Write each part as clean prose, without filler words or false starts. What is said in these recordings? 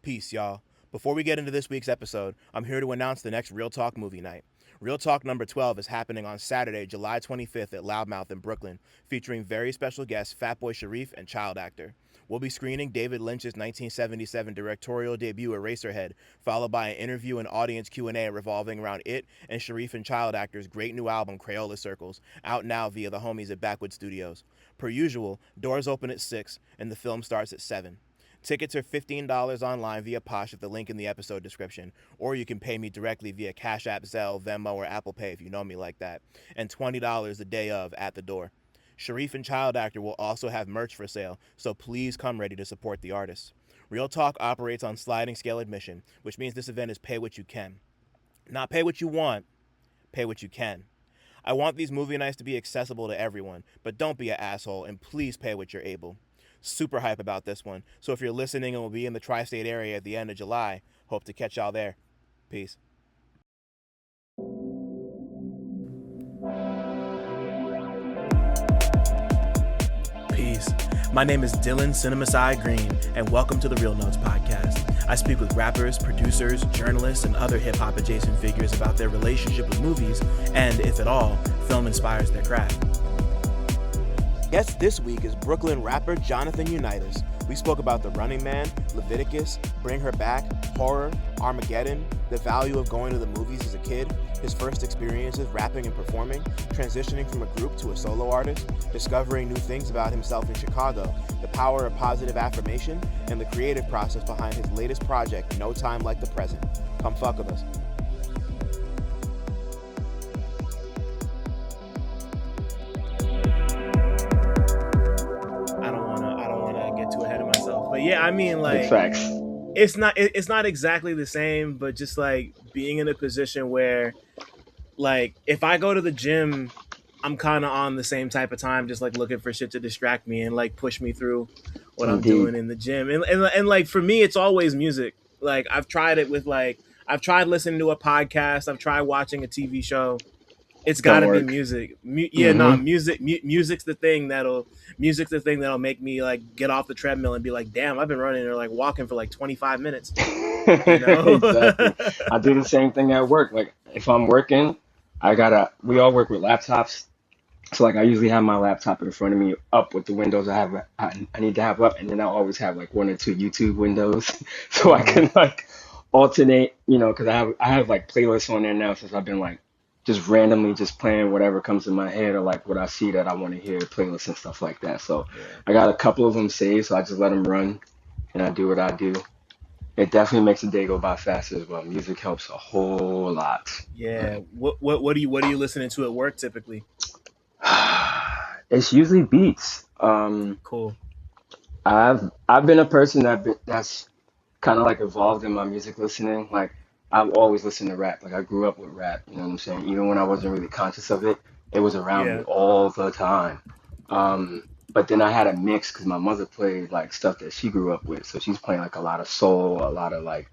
Peace, y'all. Before we get into this week's episode, I'm here to announce the next Real Talk movie night. Real Talk number 12 is happening on Saturday, July 25th at Loudmouth in Brooklyn, featuring very special guests Fatboy Sharif and child actor. We'll be screening David Lynch's 1977 directorial debut Eraserhead, followed by an interview and audience Q&A revolving around it and Sharif and child actor's great new album Crayola Circles, out now via the homies at Backwood Studios. Per usual, doors open at 6 and the film starts at 7. Tickets are $15 online via Posh at the link in the episode description, or you can pay me directly via Cash App, Zelle, Venmo, or Apple Pay if you know me like that, and $20 the day of at the door. Sharif and child actor will also have merch for sale, so please come ready to support the artists. Real Talk operates on sliding scale admission, which means this event is pay what you can. Not pay what you want, pay what you can. I want these movie nights to be accessible to everyone, but don't be an asshole and please pay what you're able. Super hype about this one, so if you're listening and will be in the tri-state area at the end of July, hope to catch y'all there. Peace. Peace. My name is Dylan CineMasai Green, and welcome to the Real Notes podcast. I speak with rappers, producers, journalists, and other hip-hop adjacent figures about their relationship with movies, and, if at all, film inspires their craft. Guest this week is Brooklyn rapper Jonathan UniteUs. We spoke about The Running Man, Leviticus, Bring Her Back, horror, Armageddon, the value of going to the movies as a kid, his first experiences rapping and performing, transitioning from a group to a solo artist, discovering new things about himself in Chicago, the power of positive affirmation, and the creative process behind his latest project, No Time Like the Present. Come fuck with us. But yeah, I mean, like, facts. It's not exactly the same, but just like being in a position where, like, if I go to the gym, I'm kind of on the same type of time, just like looking for shit to distract me and like push me through what I'm doing in the gym. And like for me, it's always music. Like I've tried it with I've tried listening to a podcast. I've tried watching a TV show. It's got to be music. Music's the thing that'll make me like get off the treadmill and be like, damn, I've been running or like walking for like 25 minutes. You know? Exactly. I do the same thing at work. Like if I'm working, we all work with laptops. So like I usually have my laptop in front of me up with the windows I need to have up, and then I always have like one or two YouTube windows so I can like alternate, because I have like playlists on there now since I've been like just randomly just playing whatever comes in my head or like what I see that I want to hear, playlists and stuff like that. So I got a couple of them saved, so I just let them run and I do what I do. It definitely makes the day go by faster as well. Music helps a whole lot. Yeah. What are you listening to at work typically? It's usually beats. Cool. I've been a person that's kind of like evolved in my music listening. Like I've always listened to rap. Like I grew up with rap, you know what I'm saying? Even when I wasn't really conscious of it, it was around me all the time. But then I had a mix because my mother played like stuff that she grew up with. So she's playing like a lot of soul, a lot of like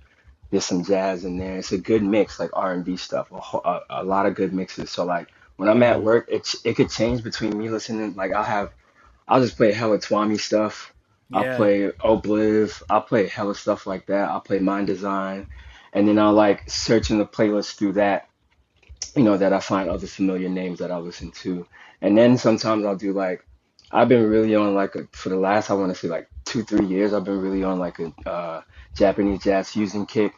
there's some jazz in there. It's a good mix, like R&B stuff, a lot of good mixes. So like when I'm at work, it could change between me listening. Like I'll just play hella Twami stuff. I'll play Obliv. I'll play hella stuff like that. I'll play Mind Design. And then I'll like search in the playlist through that, that I find other familiar names that I'll listen to. And then sometimes I'll do like, I've been really on like for the last, I want to say like 2-3 years, I've been really on like a Japanese jazz fusion kick,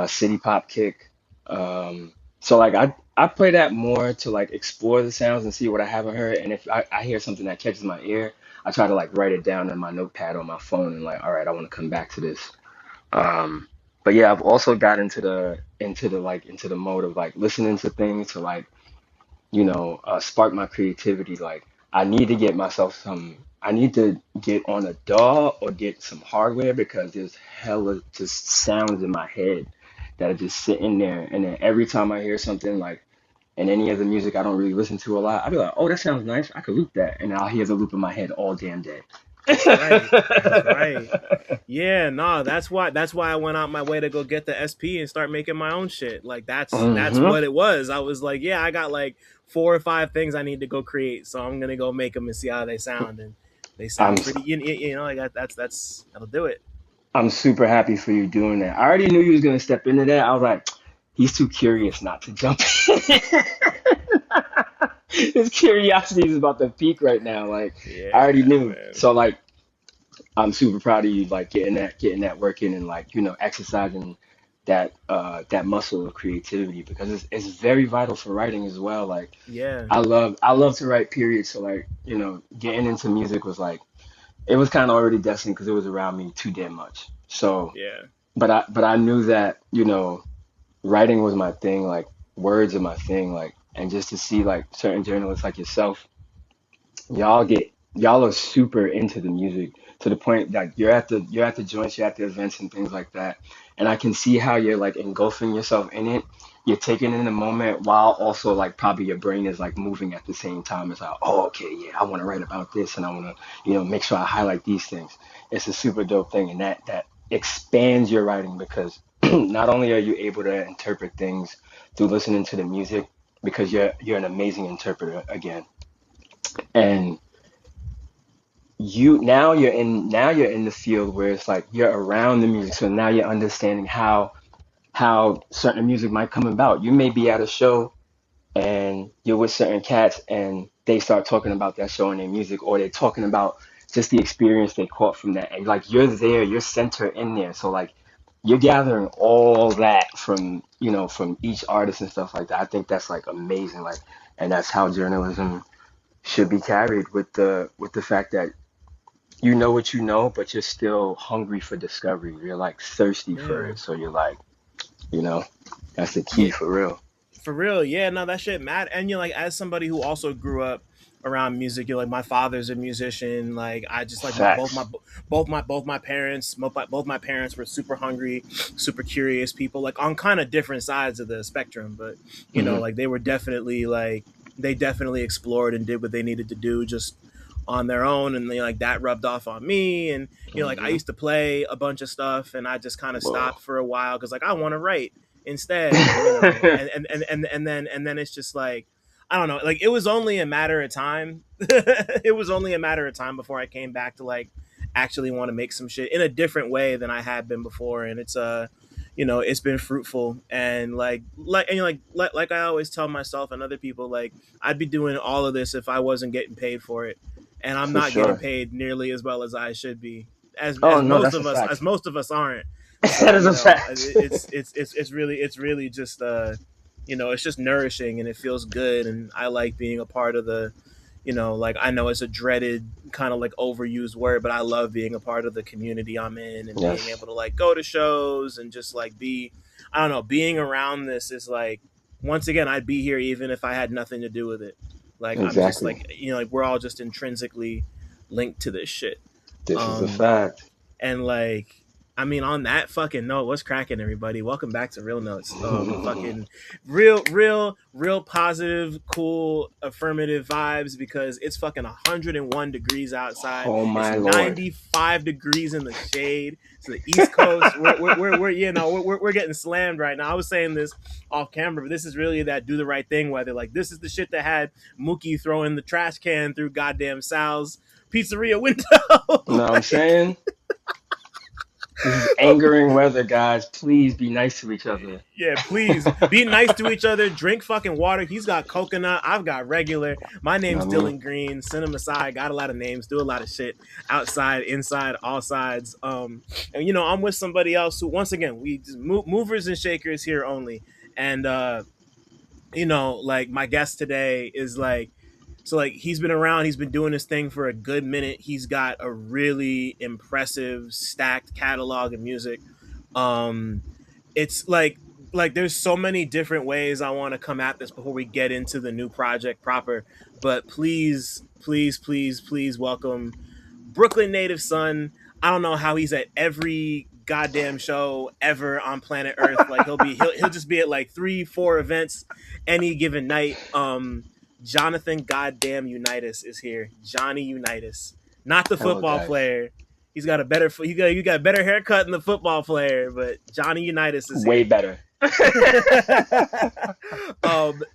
city pop kick. So like I play that more to like explore the sounds and see what I haven't heard. And if I hear something that catches my ear, I try to like write it down in my notepad on my phone and like, all right, I want to come back to this. But yeah, I've also got into the mode of like listening to things to like, spark my creativity. Like I need to get myself I need to get on a DAW or get some hardware because there's hella just sounds in my head that are just sitting there. And then every time I hear something like in any of the music I don't really listen to a lot, I'll be like, oh, that sounds nice. I could loop that. And I'll hear the loop in my head all damn day. That's right. That's right. Yeah, no, that's why I went out my way to go get the SP and start making my own shit. Like that's what it was. I was like, yeah, I got like 4 or 5 things I need to go create, so I'm gonna go make them and see how they sound. And they sound pretty. Like that's that'll do it. I'm super happy for you doing that. I already knew you was gonna step into that. I was like, he's too curious not to jump in. His curiosity is about to peak right now. Like I already Yeah, knew. man. So like I'm super proud of you, like getting that working and like, exercising that muscle of creativity because it's very vital for writing as well. Like Yeah, I love to write, period. So like, getting into music was like it was kind of already destined because it was around me too damn much. So yeah, but I knew that, writing was my thing, like words are my thing, like and just to see like certain journalists like yourself, y'all are super into the music to the point that you're at the joints, you're at the events and things like that. And I can see how you're like engulfing yourself in it. You're taking in the moment while also like probably your brain is like moving at the same time. It's like, oh, okay, yeah, I want to write about this and I want to, make sure I highlight these things. It's a super dope thing, and that expands your writing because not only are you able to interpret things through listening to the music, because you're an amazing interpreter again. And you're in the field where it's like you're around the music, so now you're understanding how certain music might come about. You may be at a show and you're with certain cats and they start talking about that show and their music, or they're talking about just the experience they caught from that, and like you're there, you're center in there, so like you're gathering all that from each artist and stuff like that. I think that's like amazing, like, and that's how journalism should be carried, with the fact that you know what you know, but you're still hungry for discovery. You're like thirsty for yeah, it. So you're like, you know, that's the key yeah. for real. For real, yeah, no, that shit mad. And like, as somebody who also grew up around music, you're like, my father's a musician. Like, I just like my Facts. both my parents, both my parents were super hungry, super curious people, like on kind of different sides of the spectrum. But Hmm. like they definitely explored and did what they needed to do just on their own, and like that rubbed off on me. And like I Hmm. used to play a bunch of stuff, and I just kind of Whoa. stopped for a while because like I want to write instead. And and then it's just like, I don't know, like it was only a matter of time. It was only a matter of time before I came back to like actually want to make some shit in a different way than I had been before. And it's it's been fruitful. And like I always tell myself and other people, like I'd be doing all of this if I wasn't getting paid for it, and I'm For not getting sure. paid nearly as well as I should be, as Oh as no, most that's a of us fact. aren't. That So is a fact. it's really just it's just nourishing, and it feels good, and I like being a part of the, like, I know it's a dreaded kind of like overused word, but I love being a part of the community I'm in, and being Yes, able to like go to shows and just like be, I don't know, being around this is like, once again, I'd be here even if I had nothing to do with it. Like, I'm just exactly. like, like we're all just intrinsically linked to this shit. This is a Um, fact. and like, I mean, on that fucking note, what's cracking, everybody? Welcome back to Real Notes. Fucking real positive, cool, affirmative vibes, because it's fucking 101 degrees outside. Oh It's my lord. 95 degrees in the shade. So the East Coast, we're we're getting slammed right now. I was saying this off camera, but this is really that do the right thing weather. Like, this is the shit that had Mookie throwing the trash can through goddamn Sal's pizzeria window. You know what I'm Like, saying? This is angering weather, guys. Please be nice to each other. yeah, please be nice to each other. Drink fucking water. He's got coconut. I've got regular. My You know name's what I mean? Dylan Green. CineMasai. Got a lot of names. Do a lot of shit outside, inside, all sides. And I'm with somebody else who, once again, we just movers and shakers here only. And like, my guest today is like, so like, he's been around, he's been doing this thing for a good minute. He's got a really impressive stacked catalog of music. Um, it's like there's so many different ways I want to come at this before we get into the new project proper. But please, please, please, please welcome Brooklyn native son. I don't know how he's at every goddamn show ever on planet Earth. Like, he'll just be at like 3-4 events any given night. Jonathan goddamn UniteUs is here. Johnny Unitas, not the Hello, football guys. player. He's got a better you got a better haircut than the football player, but Johnny Unitas is Way here. better.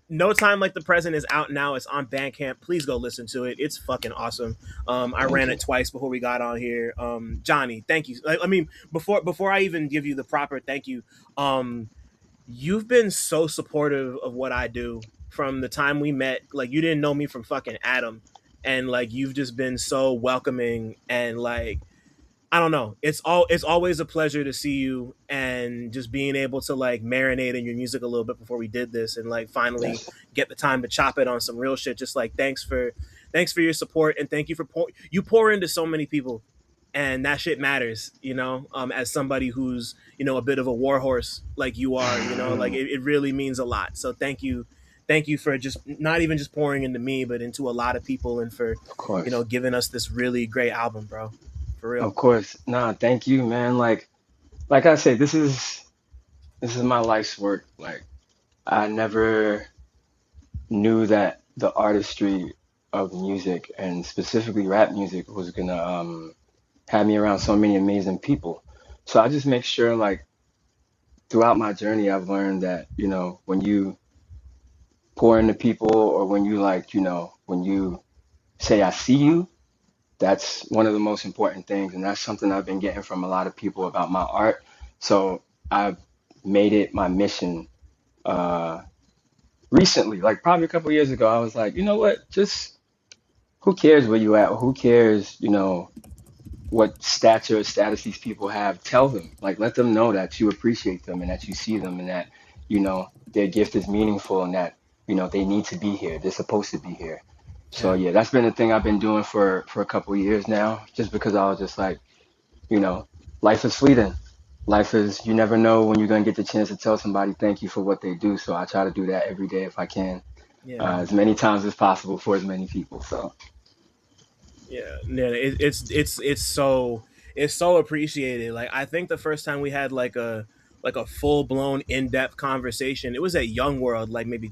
No Time Like the Present is out now. It's on Bandcamp. Please go listen to it. It's fucking awesome. I Thank ran you. it twice before we got on here. Johnny, thank you. I mean, before I even give you the proper thank you, um, you've been so supportive of what I do from the time we met. Like, you didn't know me from fucking Adam, and like you've just been so welcoming and like I don't know. It's always a pleasure to see you and just being able to like marinate in your music a little bit before we did this and like finally Yes, get the time to chop it on some real shit. Just like thanks for your support and thank you for you pour into so many people and that shit matters, you know, as somebody who's, you know, a bit of a warhorse like you are, you know, like it really means a lot. So thank you for just not even just pouring into me, but into a lot of people and for, of you course. know, giving us this really great album, bro. For real. Of course. Nah, thank you, man. Like I say, this is my life's work. Like I never knew that the artistry of music and specifically rap music was gonna have me around so many amazing people. So I just make sure like throughout my journey I've learned that, when you pour into people or when you like, when you say I see you, that's one of the most important things, and that's something I've been getting from a lot of people about my art. So I've made it my mission uh recently, like probably a couple years ago. I was like, you know what, just who cares where you at, or who cares, what stature or status these people have. Tell them, like, let them know that you appreciate them and that you see them and that, their gift is meaningful and that, they need to be here, they're supposed to be here. So Yeah. yeah, that's been the thing I've been doing for a couple of years now, just because I was just like, you know, life is fleeting. Life is, you never know when you're going to get the chance to tell somebody thank you for what they do. So I try to do that every day if I can, Yeah, man. as many times as possible for as many people. So, Yeah, it's so appreciated. Like I think the first time we had like a full blown in depth conversation, it was at Young World, like maybe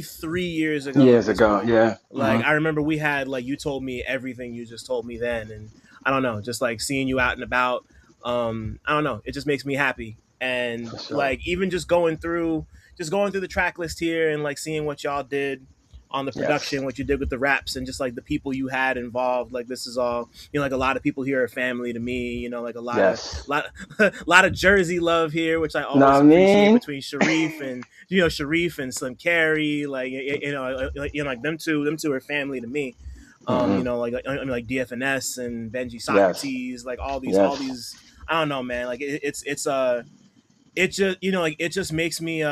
3 years ago at years this ago, point. yeah. Like I remember we had like you told me everything you just told me then, and I don't know, just like seeing you out and about. I don't know, it just makes me happy, and For sure. like even just going through the track list here and like seeing what y'all did on the Yes. production, what you did with the raps, and just like the people you had involved. Like this is all, you know, like a lot of people here are family to me. You know, like Yes. a lot of Jersey love here, which I Know what always I appreciate mean? between Sharif and Sharif and Slim Carey. Like like them two are family to me. Hmm. I mean, like DFNS and Benji Yes. Socrates, like all Yes. these. I don't know, man. Like it just like it just makes me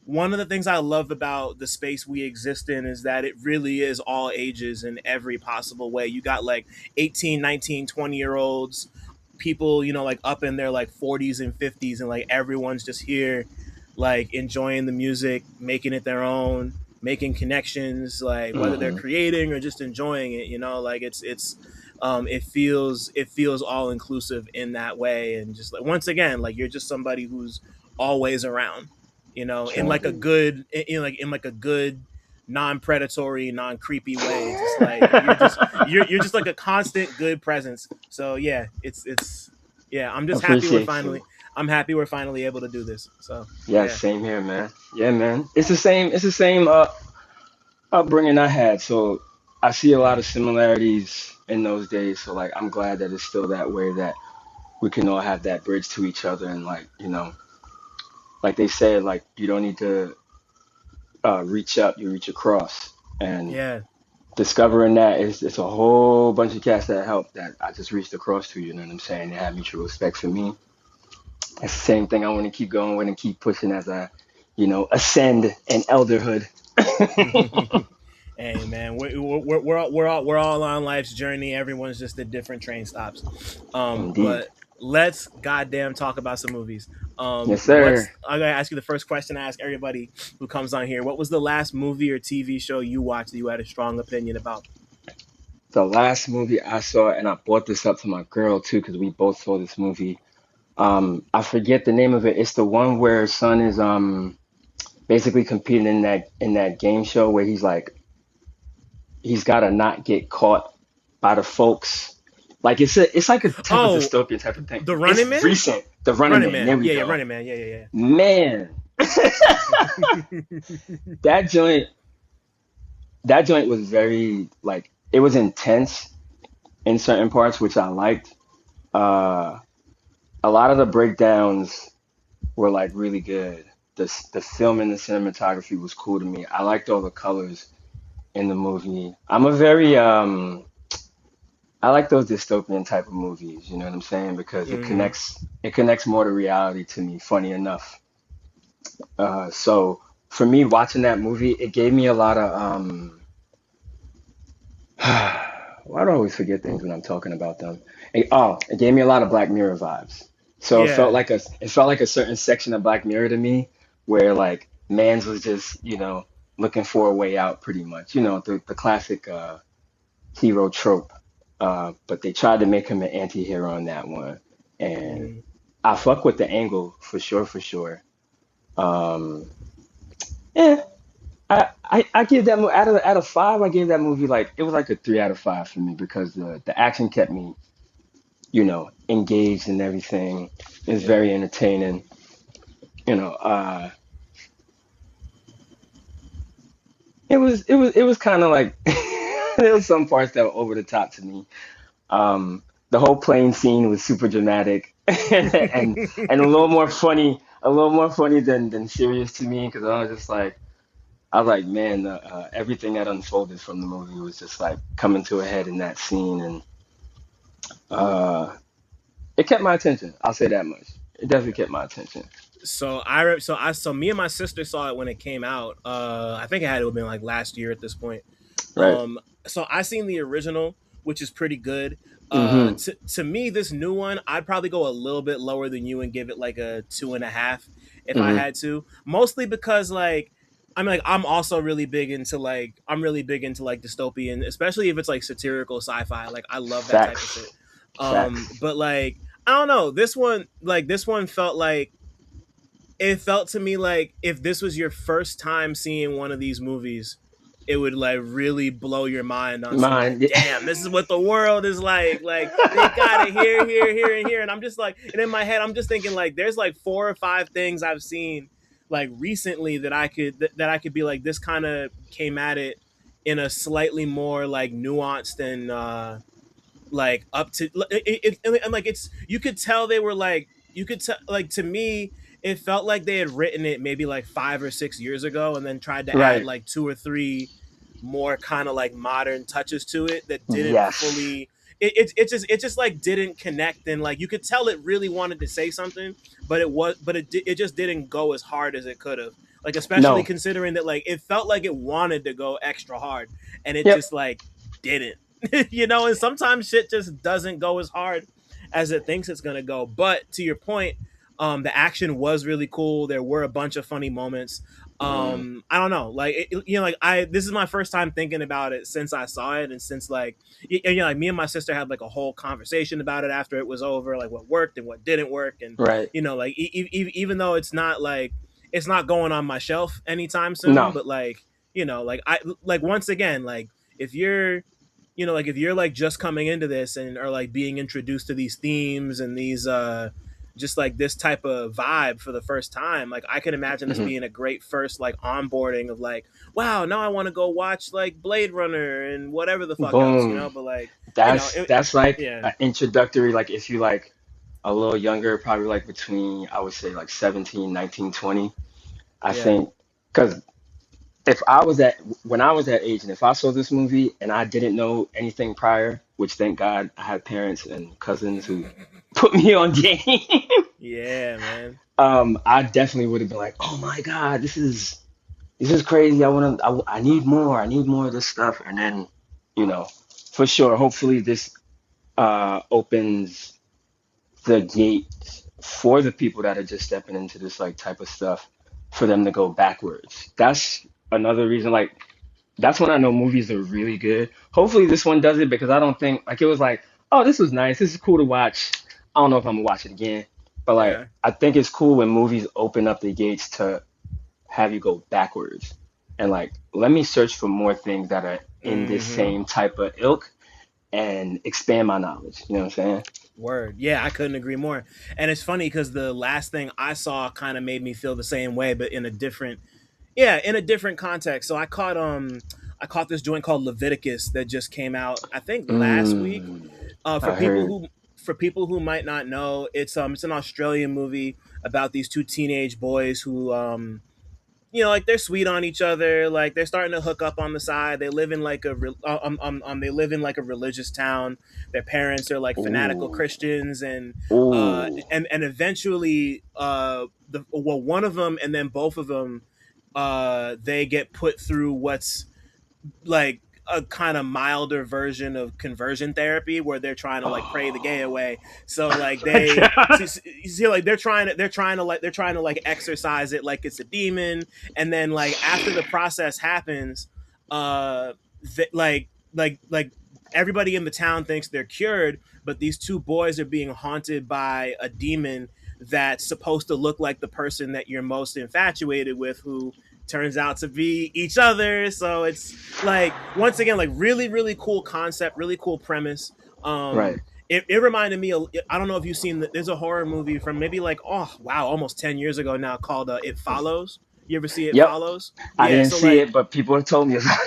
one of the things I love about the space we exist in is that it really is all ages in every possible way. You got like 18, 19, 20 year olds, people, you know, like up in their like 40s and 50s, and like everyone's just here like enjoying the music, making it their own, making connections, like whether they're Hmm. creating or just enjoying it, you know, like it feels all inclusive in that way, and just like once again, like you're just somebody who's always around, you know, in Sure. like a good in like a good non-predatory, non-creepy way. Just like you're just like a constant good presence. So yeah, it's yeah, Appreciate you. I'm happy we're finally able to do this. So Yes, yeah. same here, man. Yeah, man. It's the same upbringing I had. So I see a lot Yeah. of similarities in those days. So like I'm glad that it's still that way, that we can all have that bridge to each other, and like, like they said, like you don't need to reach up, you reach across. And Yeah. discovering that is, it's a whole bunch of cats that help that I just reached across to, you know what I'm saying? They have mutual respect for me. It's the same thing I want to keep going with and keep pushing as I, ascend in elderhood. Hey man, we're all on life's journey. Everyone's just at different train stops. Indeed. But let's goddamn talk about some movies. Yes, What's sir. I'm gonna ask you the first question I ask everybody who comes on here. What was the last movie or TV show you watched that you had a strong opinion about? The last movie I saw, and I brought this up to my girl too, because we both saw this movie. I forget the name of it. It's the one where son is basically competing in that game show where he's like he's got to not get caught by the folks, Like it's like a type of Oh, dystopian type of thing. the It's Running Man. recent. The Running Running Man. There Man. we Yeah, yeah, go. Running Man. Yeah, yeah, Man, yeah. that joint that joint was very like it was intense in certain parts, which I liked. Uh, a lot of the breakdowns were like really good. The film and the cinematography was cool to me. I liked all the colors in the movie. I like those dystopian type of movies, you know what I'm saying? Because Hmm. it connects more to reality to me, funny enough. So for me watching that movie, it gave me a lot of why do I always forget things when I'm talking about them? It gave me a lot of Black Mirror vibes. So Yeah. it felt like a certain section of Black Mirror to me where like Mans was just, looking for a way out pretty much. The classic hero trope. But they tried to make him an anti-hero on that one. And Hmm. I fuck with the angle for sure, for sure. Um, yeah, I give that movie out of five. I gave that movie like it was like a 3 out of 5 for me because the action kept me engaged and everything. It's Yeah. very entertaining. You know, it was kind of like there was some parts that were over the top to me. The whole plane scene was super dramatic and a little more funny than serious to me because I was like, man, everything that unfolded from the movie was just like coming to a head in that scene, and uh, it kept my attention. I'll say that much. It definitely kept my attention. So me and my sister saw it when it came out. I think it had to have been like last year at this point. Right. So I seen the original, which is pretty good. Mm-hmm. To me, this new one, I'd probably go a little bit lower than you and give it like a 2.5 if I Mm-hmm. had to. Mostly because I'm also really big into like dystopian, especially if it's like satirical sci-fi. Like I love that type of shit. Facts. Facts. But like I don't know, this one felt like it felt to me like if this was your first time seeing one of these movies, it would like really blow your mind on some like, Mine. damn, this is what the world is like. Like they got it here, here, here, and here. And I'm just like, and in my head, I'm just thinking like, there's like 4 or 5 things I've seen like recently that I could be like, this kind of came at it in a slightly more like nuanced and like up to and like it's you could tell they were like you could tell like to me it felt like they had written it maybe like 5 or 6 years ago and then tried to add Right. like 2 or 3 more kind of like modern touches to it that didn't Yes. fully it just like didn't connect and like you could tell it really wanted to say something but it just didn't go as hard as it could have, like especially No. considering that like it felt like it wanted to go extra hard and it Yep. just like didn't. And sometimes shit just doesn't go as hard as it thinks it's gonna go. But to your point, the action was really cool. There were a bunch of funny moments. Mm. I don't know, like like I this is my first time thinking about it since I saw it, and since like like me and my sister had like a whole conversation about it after it was over, like what worked and what didn't work, and Right. like even though it's not going on my shelf anytime soon, No. but like like I like once again like if you're like if you're like just coming into this and are like being introduced to these themes and these just like this type of vibe for the first time, like I can imagine this Hmm. being a great first like onboarding of like, wow, now I want to go watch like Blade Runner and whatever the fuck else, Boom. but like That's that's like yeah, an introductory, like if you like a little younger, probably like between I would say like 17, 19, 20. I yeah. think because if I was at when I was that age and if I saw this movie and I didn't know anything prior, which thank God I had parents and cousins who put me on game, Yeah, man. I definitely would have been like, oh my God, this is crazy. I need more. I need more of this stuff. And then, you know, for sure, hopefully this opens the gate for the people that are just stepping into this like type of stuff for them to go backwards. That's another reason. Like that's when I know movies are really good. Hopefully this one does it because I don't think like it was like, oh, this was nice. This is cool to watch. I don't know if I'm gonna watch it again, but like Yeah. I think it's cool when movies open up the gates to have you go backwards and like let me search for more things that are in this Mm-hmm. same type of ilk and expand my knowledge. You know what I'm saying? Word. Yeah, I couldn't agree more. And it's funny because the last thing I saw kind of made me feel the same way, but in a different, yeah, in a different context. So I caught this joint called Leviticus that just came out I think last week. Mm, For I people heard. who might not know, it's an Australian movie about these two teenage boys who like they're sweet on each other, like they're starting to hook up on the side. They live in like they live in like a religious town. Their parents are like fanatical Ooh, Christians, and ooh. eventually one of them and then both of them they get put through what's like a kind of milder version of conversion therapy where they're trying to like pray the gay Oh. away. So like they you see like they're trying to like exercise it like it's a demon, and then like after the process happens, uh like everybody in the town thinks they're cured, but these two boys are being haunted by a demon that's supposed to look like the person that you're most infatuated with, who turns out to be each other. So it's like once again like really really cool concept, really cool premise. Right. It reminded me of, I don't know if you've seen there's a horror movie from maybe like, oh wow, almost 10 years ago now, called It Follows. You ever see It Yep. Follows? I Yeah, didn't so see like it, but people have told me about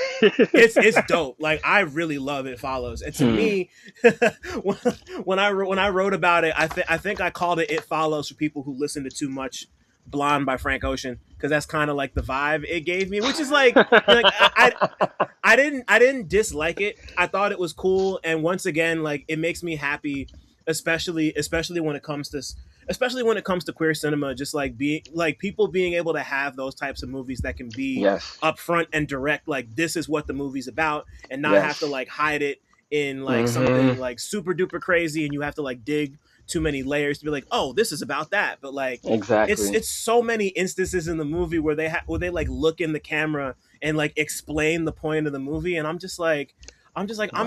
it's it. dope. Like I really love It Follows, and to Hmm. me, when when I wrote about it, I think I called it It Follows for people who listen to too much Blonde by Frank Ocean, because that's kind of like the vibe it gave me, which is like, like I didn't dislike it. I thought it was cool, and once again, like it makes me happy, especially when it comes to queer cinema. Just like being like people being able to have those types of movies that can be Yes. upfront and direct, like this is what the movie's about, and not have to Yes. like hide it in like Hmm. something like super duper crazy, and you have to like dig too many layers to be like, oh, this is about that. But like Exactly. it's so many instances in the movie where where they like look in the camera and like explain the point of the movie, and I'm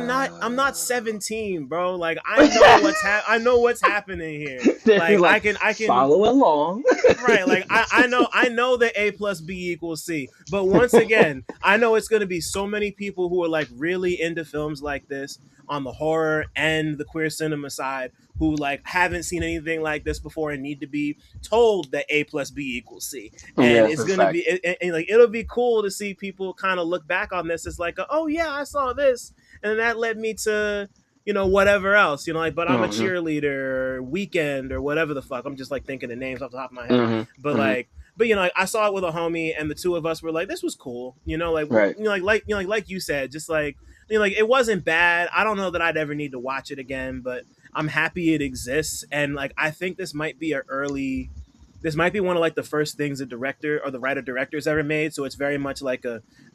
not Wow. 17, bro. Like I know what's happening here. Then you're Like like, I can follow along. right. Like I know that A plus B equals C. But once again, I know it's gonna be so many people who are like really into films like this on the horror and the queer cinema side, who like haven't seen anything like this before and need to be told that A plus B equals C. And Yes, it's that's gonna fact. be like it'll be cool to see people kind of look back on this as like, oh yeah, I saw this, and that led me to whatever else, like, but I'm a Hmm. cheerleader or weekend or whatever the fuck. I'm just like thinking of names off the top of my head. Hmm. But Hmm. like, I saw it with a homie, and the two of us were like, this was cool. Like, Right. like you said, just like, like it wasn't bad. I don't know that I'd ever need to watch it again, but I'm happy it exists. And like, I think this might be one of like the first things a director or the writer directors ever made. So it's very much like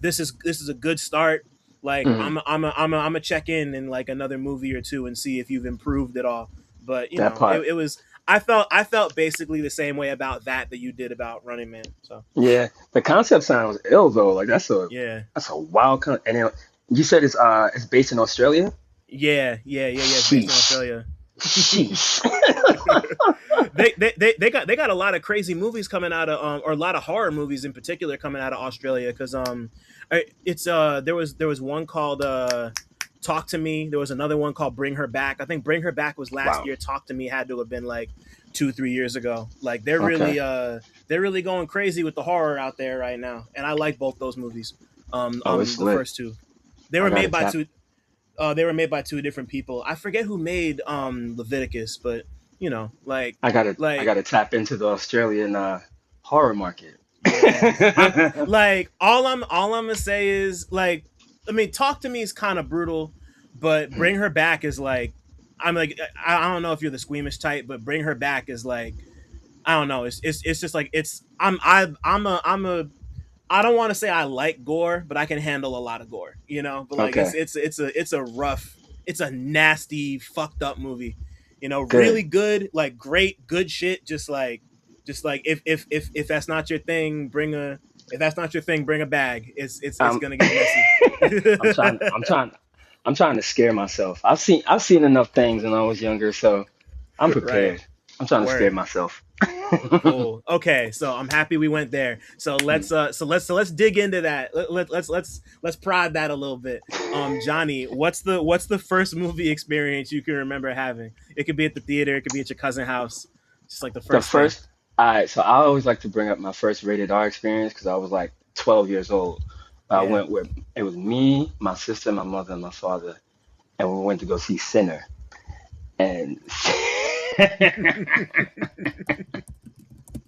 this is a good start. Like Hmm. I'm a check in like another movie or two and see if you've improved at all. But That part. it was I felt basically the same way about that you did about Running Man. So Yeah. The concept sounds ill though. Like yeah, that's a wild and you said it's based in Australia? yeah. It's based in Sheesh. Australia. Sheesh. They got a lot of crazy movies coming out of or a lot of horror movies in particular coming out of Australia, because it's there was one called Talk to Me. There was another one called Bring Her Back. I think Bring Her Back was last Wow. year. Talk to Me had to have been like 2 3 years ago. Like Okay. they're really going crazy with the horror out there right now, and I like both those movies. Oh, it's The lit. first two, they I were gotta made by tap. two. They were made by two different people. I forget who made Leviticus, but like I like gotta tap into the Australian horror market. yeah. I'm like all I'm gonna say is like, I mean, Talk to Me is kind of brutal, but Bring Her Back is like, I'm like, I don't know if you're the squeamish type, but Bring Her Back is like, I don't know. It's just like it's I'm a I don't want to say I like gore, but I can handle a lot of gore, But like Okay. it's a rough, it's a nasty, fucked up movie. Good. Really good, like great, good shit. Just like if that's not your thing, bring a bag. It's Um, gonna get messy. I'm trying. I'm trying. I'm trying to scare myself. I've seen enough things when I was younger, so I'm Right. prepared. I'm trying to scare Word. myself. Cool. Okay, so I'm happy we went there. So let's dig into that. Let's prod that a little bit. Johnny, what's the first movie experience you can remember having? It could be at the theater, it could be at your cousin's house. Just like the The first thing. first, I so I always like to bring up my first rated R experience because I was like 12 years old. I Yeah. went with it was me, my sister, my mother, and my father, and we went to go see Sinner. And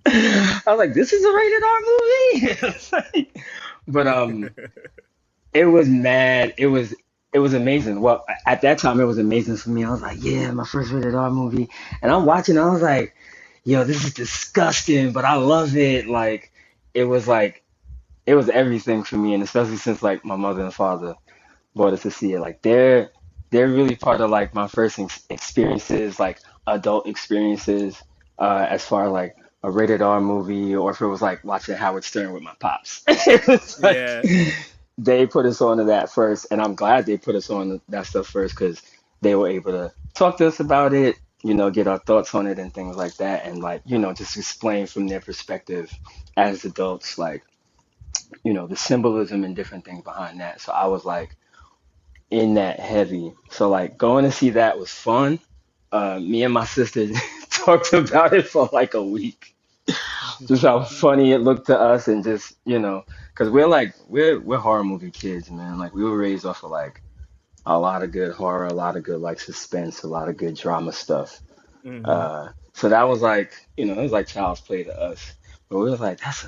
I was like, "This is a rated R movie." It's like- but it was mad. It was amazing. Well, at that time, it was amazing for me. I was like, "Yeah, my first rated R movie," and I'm watching. I was like, this is disgusting, but I love it. Like it was everything for me, and especially since like my mother and father brought us to see it. Like they're really part of like my first experiences, like adult experiences, as far as like a rated R movie, or if it was like watching Howard Stern with my pops. It was like Yeah. they put us on to that first, and I'm glad they put us on that stuff first because they were able to talk to us about it, get our thoughts on it and things like that, and like, just explain from their perspective as adults, like, the symbolism and different things behind that. So I was like in that heavy. So like going to see that was fun. Me and my sister talked about it for like a week. Just how funny it looked to us, and just because we're horror movie kids, man. Like we were raised off of like a lot of good horror, a lot of good like suspense, a lot of good drama stuff. Hmm. So that was like, it was like child's play to us. But we was like, that's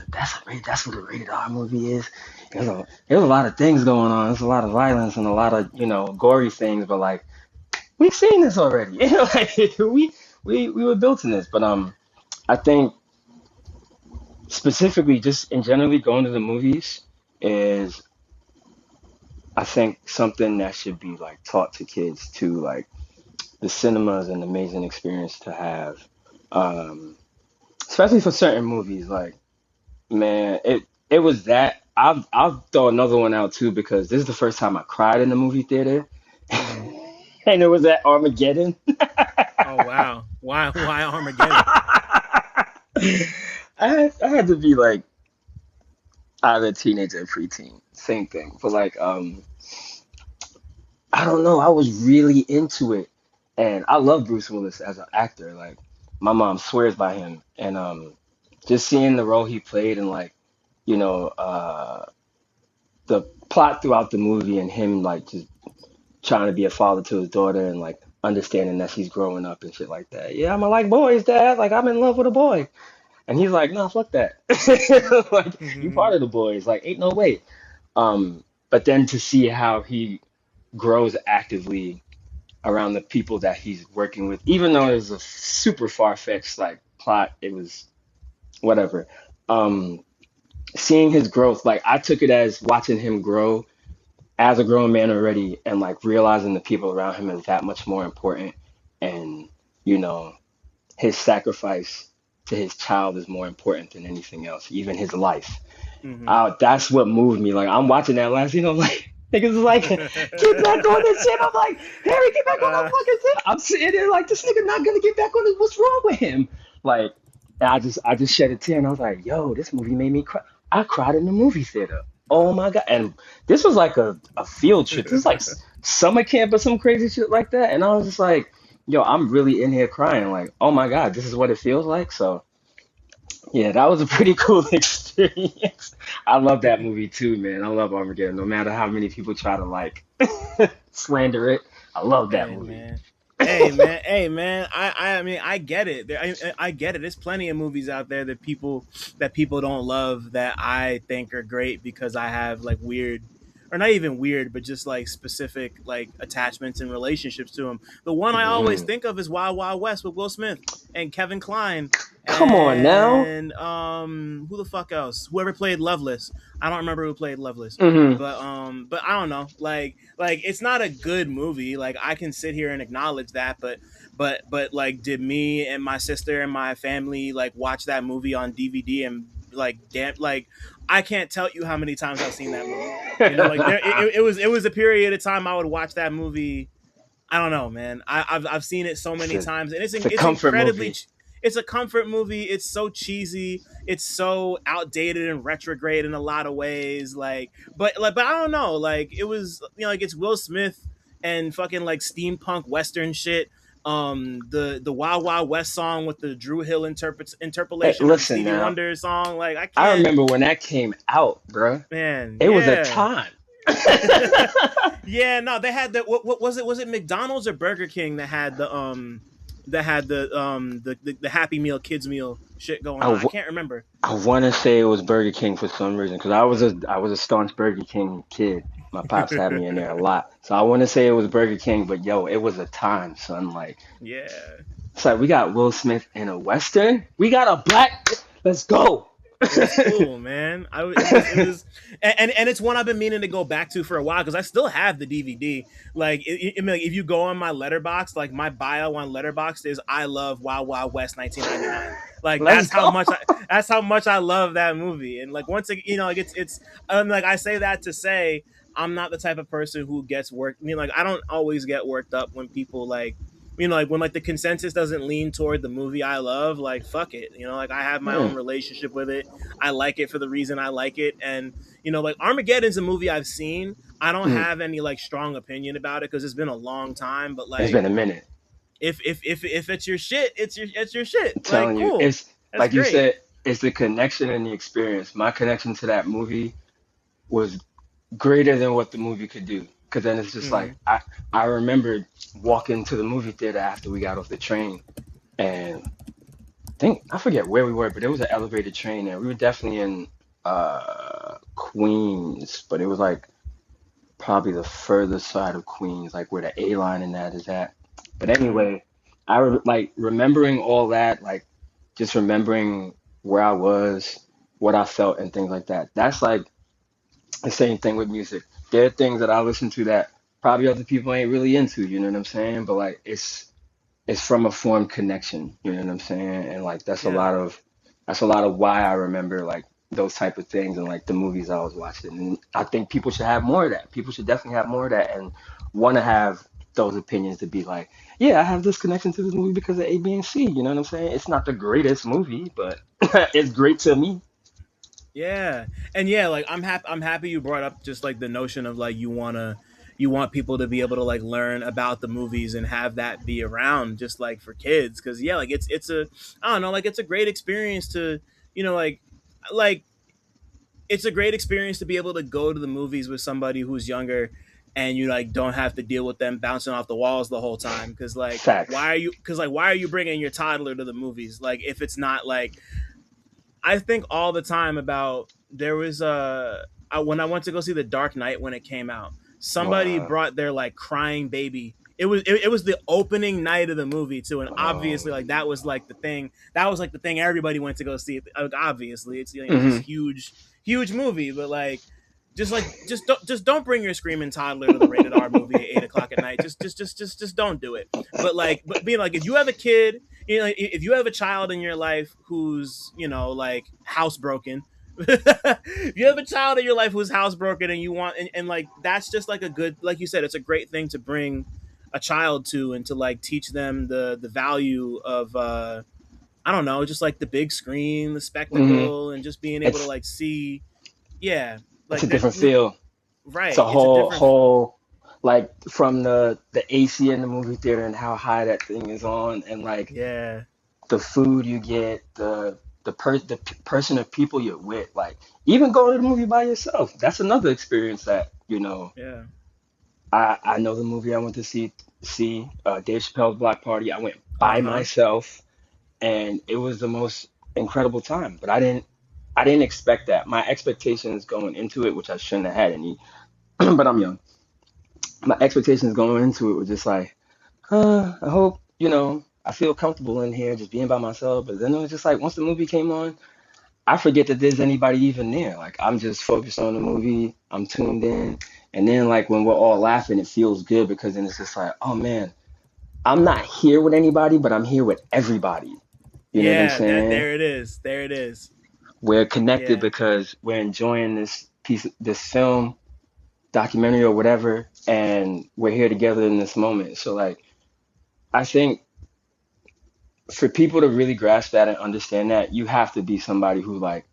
what a rated R movie is. There's a lot of things going on. There's a lot of violence and a lot of, gory things. But like, we've seen this already. Like we were built in this. But I think specifically just in generally going to the movies is, I think, something that should be like taught to kids too. Like the cinema is an amazing experience to have. Um, Especially for certain movies. Like, man, it was that. I'll throw another one out too because this is the first time I cried in the movie theater, Hmm. and it was at Armageddon. Oh wow. Why Armageddon? I had to be like either teenager or preteen, same thing. But like, I don't know, I was really into it, and I love Bruce Willis as an actor. Like, my mom swears by him, and just seeing the role he played, and like, you know, the plot throughout the movie, and him like just trying to be a father to his daughter, and like understanding that she's growing up and shit like that. Yeah, I'm a like boys, dad. Like I'm in love with a boy, and he's like, no, fuck that. Like you part of the boys. Like ain't no way. But then to see how he grows actively around the people that he's working with, even though it was a super far fetched like plot, it was whatever. Um, Seeing his growth, like I took it as watching him grow as a grown man already, and like realizing the people around him is that much more important, and you know his sacrifice to his child is more important than anything else, even his life. Hmm. That's what moved me. Like I'm watching that last scene, I'm like, niggas is like, get back on this shit. I'm like, Harry, get back on that uh, fucking shit. I'm sitting there like, this nigga not gonna get back on it. What's wrong with him? Like, and I just shed a tear, and I was like, yo, this movie made me cry. I cried in the movie theater. Oh my god! And this was like a field trip. This was like summer camp or some crazy shit like that. And I was just like, yo, I'm really in here crying. Like, oh my god, this is what it feels like. So yeah, that was a pretty cool experience. I love that movie too, man. I love Armageddon. No matter how many people try to like slander it, I love that Hey movie. man. Hey man. I mean I get it. I get it. There's plenty of movies out there that people don't love that I think are great because I have like weird, or not even weird, but just like specific like attachments and relationships to them. The one I always Mhm. think of is Wild Wild West with Will Smith and Kevin Kline Come on now. and who the fuck else? Whoever played Loveless. I don't remember who played Loveless. Hmm. But I don't know. Like it's not a good movie. Like I can sit here and acknowledge that, but like did me and my sister and my family like watch that movie on DVD and like damn like I can't tell you how many times I've seen that movie. Like it was a period of time I would watch that movie. I don't know, man. I've seen it so It's many a times, and it's a it's comfort incredibly movie. it's a comfort movie. It's so cheesy. It's so outdated and retrograde in a lot of ways. But I don't know. Like it was, like it's Will Smith and fucking like steampunk western shit. The Wild Wild West song with the Drew Hill Hey, interpolation of the listen Stevie now. Wonder song. Like I I can't, remember when that came out, bruh. man. It was a Yeah. time. Yeah, no, they had the what was it? Was it McDonald's or Burger King that had the Happy Meal kids meal shit going I, on? I w- can't remember. I want to say it was Burger King for some reason because I was a staunch Burger King kid. My pops had me in there a lot, so I want to say it was Burger King. But yo, it was a time, son. Like Yeah. it's like we got Will Smith in a western. We got a black. Let's go. It was cool, man. It was, and it's one I've been meaning to go back to for a while because I still have the DVD. Like if you go on my letterbox, like my bio on letterbox is I love Wild Wild West 1999. Like Let's go. that's how much I love that movie. And like once it, like it's like I say that to say I'm not the type of person who gets worked. Like I don't always get worked up when people like like when like the consensus doesn't lean toward the movie I love, like fuck it. Like I have my Yeah. own relationship with it. I like it for the reason I like it. And like Armageddon's a movie I've seen. I don't Mm. have any like strong opinion about it because it's been a long time. But It's like been a minute. if it's your shit, it's your shit. I'm Like telling you, cool. it's That's like you great. said, it's the connection and the experience. My connection to that movie was greater than what the movie could do. Because then it's just like Hmm. I remembered walking to the movie theater after we got off the train, and I forget where we were, but it was an elevated train, and we were definitely in Queens, but it was like probably the further side of Queens, like where the A line and that is at. But Hmm. anyway, like remembering all that, like just remembering where I was, what I felt, and things like that. That's like the same thing with music. There are things that I listen to that probably other people ain't really into, you know what I'm saying? But like it's from a formed connection, you know what I'm saying? And like Yeah. that's a lot of why I remember like those type of things and like the movies I was watching. And I think people should have more of that. People should definitely have more of that and want to have those opinions to be like, yeah, I have this connection to this movie because of A, B, and C. You know what I'm saying? It's not the greatest movie, but it's great to me. Yeah, and yeah, like I'm happy you brought up just like the notion of like you want people to be able to like learn about the movies and have that be around just like for kids because yeah, like it's a I don't know, like it's a great experience to like it's a great experience to be able to go to the movies with somebody who's younger and you like don't have to deal with them bouncing off the walls the whole time Facts. why are you bringing your toddler to the movies like if it's not like I think all the time about there was when I went to go see The Dark Knight when it came out, somebody Wow. brought their like crying baby. It was the opening night of the movie too, and Oh. obviously like that was like the thing. That was like the thing everybody went to go see. Like, obviously, it's this Hmm. huge movie, but like just don't bring your screaming toddler to the rated R movie at 8 o'clock at night. Just don't do it. But being like if you have a kid, if you have a child in your life who's like housebroken, if you have a child in your life who's housebroken and you want and like that's just like a good like you said it's a great thing to bring a child to and to like teach them the value of I don't know just like the big screen the Hmm. spectacle and just being able to It's like see yeah it's a like that different feel. It's right a it's a different whole like from the AC in the movie theater and how high that thing is on and like yeah the food you get, person of people you're with, like even going to the movie by yourself. That's another experience that, yeah I know the movie I went to see Dave Chappelle's Block Party. I went by uh-huh myself and it was the most incredible time. But I didn't expect that. My expectations going into it, which I shouldn't have had any, but I'm young. My expectations going into it were just like, I hope, I feel comfortable in here just being by myself. But then it was just like, once the movie came on, I forget that there's anybody even there. Like, I'm just focused on the movie, I'm tuned in. And then, like, when we're all laughing, it feels good because then it's just like, oh man, I'm not here with anybody, but I'm here with everybody. You know what I'm yeah that saying? there it is We're connected yeah because we're enjoying this film, documentary, or whatever, and we're here together in this moment. So, like, I think for people to really grasp that and understand that, you have to be somebody who like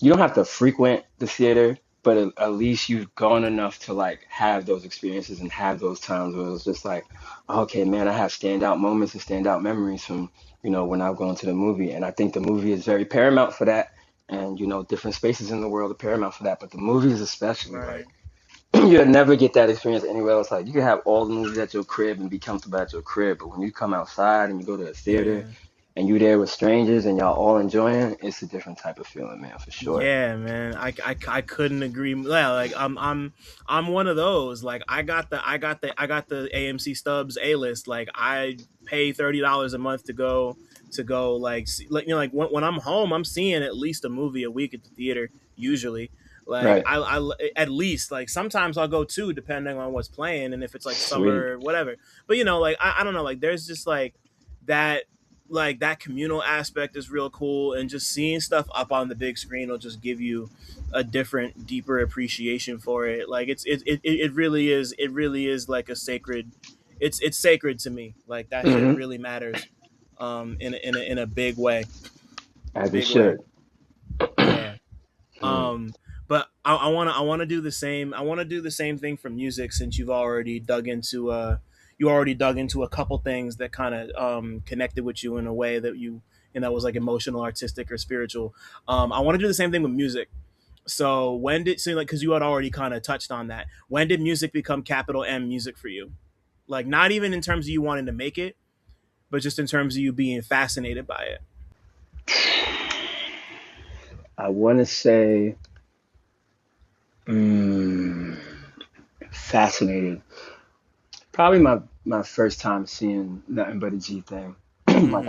you don't have to frequent the theater, but at least you've gone enough to like have those experiences and have those times where it's just like, okay, man, I have standout moments and standout memories from, when I've gone to the movie. And I think the movie is very paramount for that. And, different spaces in the world are paramount for that. But the movies especially, like, Right. you'll never get that experience anywhere else. Like, you can have all the movies at your crib and be comfortable at your crib. But when you come outside and you go to a theater Yeah. and you there with strangers and y'all all enjoying, it's a different type of feeling, man, for sure. Yeah, man. I couldn't agree. Yeah, like I'm one of those. Like I got the AMC Stubs A list. Like I pay $30 a month to go like see, like like when I'm home, I'm seeing at least a movie a week at the theater usually. Like Right. I at least like sometimes I'll go two depending on what's playing and if it's like Sweet. summer whatever. But like I don't know, like there's just that that communal aspect is real cool, and just seeing stuff up on the big screen will just give you a different, deeper appreciation for it. Like it really is like a sacred. It's sacred to me. Like that shit Hmm. really matters. In a big way. As it Big way. should. Yeah. Mm. But I wanna do the same. I wanna do the same thing for music, since you already dug into a couple things that kind of connected with you in a way that that was like emotional, artistic, or spiritual. I want to do the same thing with music. So because you had already kind of touched on that. When did music become capital M music for you? Like not even in terms of you wanting to make it, but just in terms of you being fascinated by it. I want to say, mm, fascinated. Probably my first time seeing nothing but a G thing. Like Mm-hmm.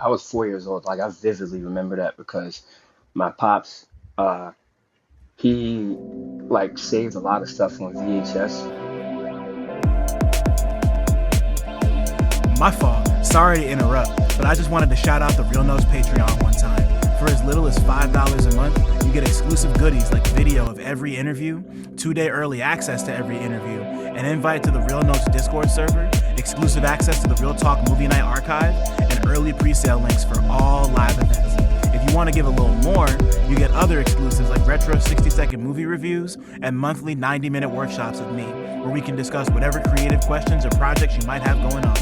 I was 4 years old. Like I vividly remember that because my pops, uh, he like saved a lot of stuff on VHS. My fault. Sorry to interrupt, but I just wanted to shout out the Real Notes Patreon one time. For as little as $5 a month, you get exclusive goodies like video of every interview, 2-day early access to every interview, an invite to the Real Notes Discord server, exclusive access to the Real Talk Movie Night archive, and early pre-sale links for all live events. If you want to give a little more, you get other exclusives like retro 60-second movie reviews and monthly 90-minute workshops with me, where we can discuss whatever creative questions or projects you might have going on.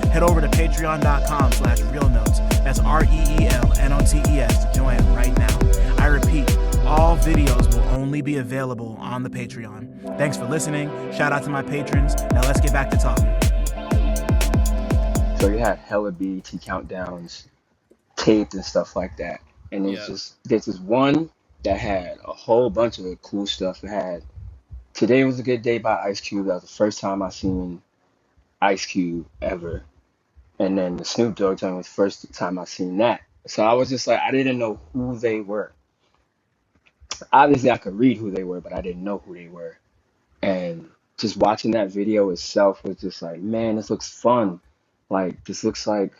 Head over to patreon.com/realnotes. That's REELNOTES to join right now. I repeat, all videos will only be available on the Patreon. Thanks for listening. Shout out to my patrons. Now let's get back to talking. So you had hella BET countdowns, taped and stuff like that. And Yeah. there's this one that had a whole bunch of cool stuff. It had Today Was a Good Day by Ice Cube. That was the first time I seen Ice Cube ever. And then the Snoop Dogg joint was the first time I seen that. So I was just like, I didn't know who they were. Obviously, I could read who they were, but I didn't know who they were. And just watching that video itself was just like, man, this looks fun. Like, this looks like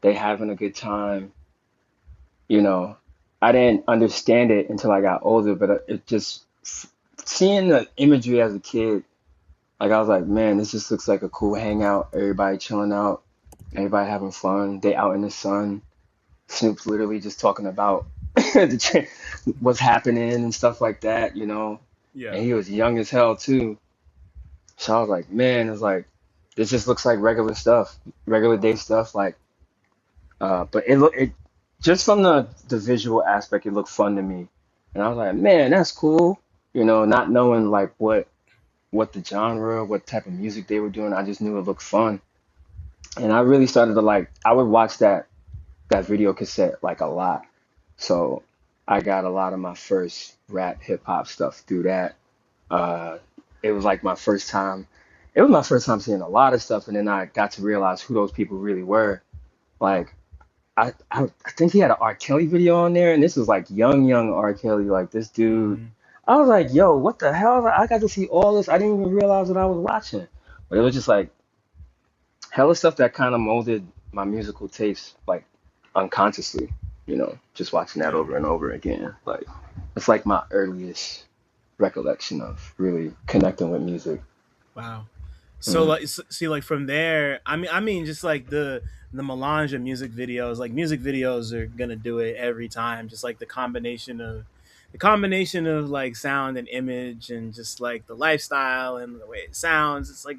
they having a good time. You know, I didn't understand it until I got older, but it just seeing the imagery as a kid, like I was like, man, this just looks like a cool hangout. Everybody chilling out, everybody having fun. They out in the sun. Snoop's literally just talking about what's happening and stuff like that. Yeah. And he was young as hell too. So I was like, man, it's like this just looks like regular stuff, regular day stuff. Like, but it just from the visual aspect, it looked fun to me, and I was like, man, that's cool. Not knowing like what the genre, what type of music they were doing, I just knew it looked fun, and I really started to like. I would watch that video cassette like a lot, so I got a lot of my first rap hip hop stuff through that. Uh, it was like my first time. It was my first time seeing a lot of stuff, and then I got to realize who those people really were. Like I think he had an R. Kelly video on there, and this was like young R. Kelly, like this dude. Mm-hmm. I was like, yo, what the hell? I got to see all this. I didn't even realize what I was watching. But it was just like hella stuff that kind of molded my musical taste, like unconsciously, just watching that Yeah. over and over again. Like it's like my earliest recollection of really connecting with music. Wow. So like see like from there, I mean just like the melange of music videos, like music videos are gonna do it every time. Just like the combination of like sound and image and just like the lifestyle and the way it sounds. It's like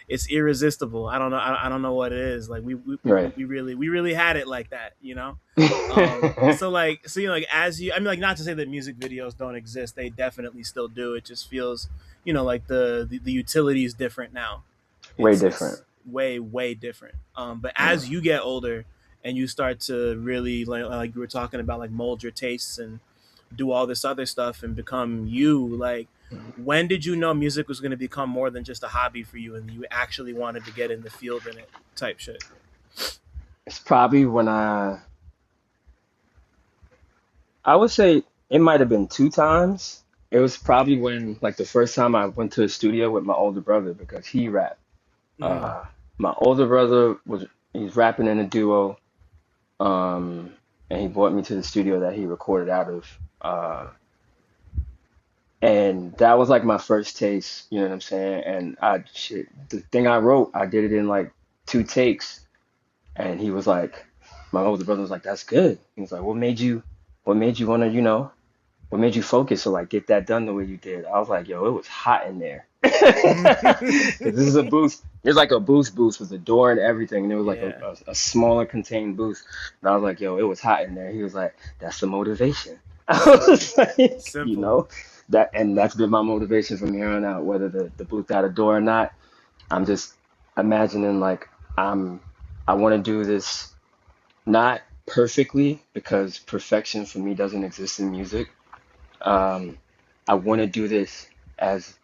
it's irresistible. I don't know. I don't know what it is. Like Right. we really had it like that, you know. So like so you know like as you I mean like not to say that music videos don't exist, they definitely still do. It just feels like the utility is different now. Way It's different. way different. But Yeah. as you get older and you start to really like you were talking about like mold your tastes and do all this other stuff and become you, like when did you know music was going to become more than just a hobby for you and you actually wanted to get in the field in it type shit? It's probably when I would say it might have been two times. It was probably when like the first time I went to the studio with my older brother because he rapped. Mm, Uh, my older brother he's rapping in a duo, and he brought me to the studio that he recorded out of. And that was like my first taste, you know what I'm saying? And the thing I wrote, I did it in like two takes. And he was like, my older brother was like, "That's good." He was like, what made you wanna, what made you focus or like get that done the way you did? I was like, yo, it was hot in there. This is a booth. There's like a booth with a door and everything, and it was like yeah. a smaller contained booth. And I was like, yo, it was hot in there. He was like, that's the motivation. I was like, Simple. and that's been my motivation from here on out, whether the booth got a door or not. I'm just imagining like I'm I want to do this not perfectly because perfection for me doesn't exist in music. Um, I want to do this as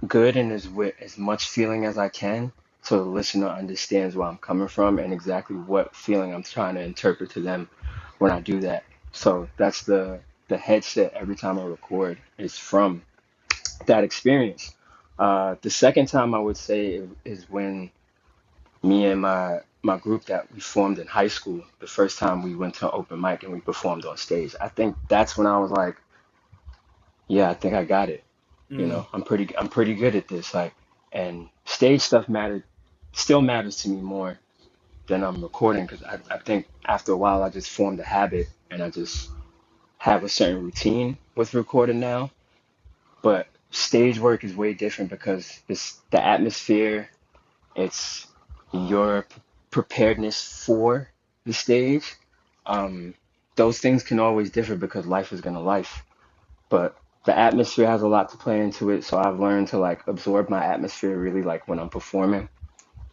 good and with as much feeling as I can so the listener understands where I'm coming from and exactly what feeling I'm trying to interpret to them when I do that. So that's the headset every time I record is from that experience. The second time I would say is when me and my group that we formed in high school, the first time we went to open mic and we performed on stage. I think that's when I was like, yeah, I think I got it. Mm, I'm pretty good at this. Like, and stage stuff still matters to me more than I'm recording because I think after a while I just formed a habit and I just have a certain routine with recording now. But stage work is way different because it's the atmosphere, it's your preparedness for the stage. Um, those things can always differ because life is gonna life. But the atmosphere has a lot to play into it, so I've learned to like absorb my atmosphere really like when I'm performing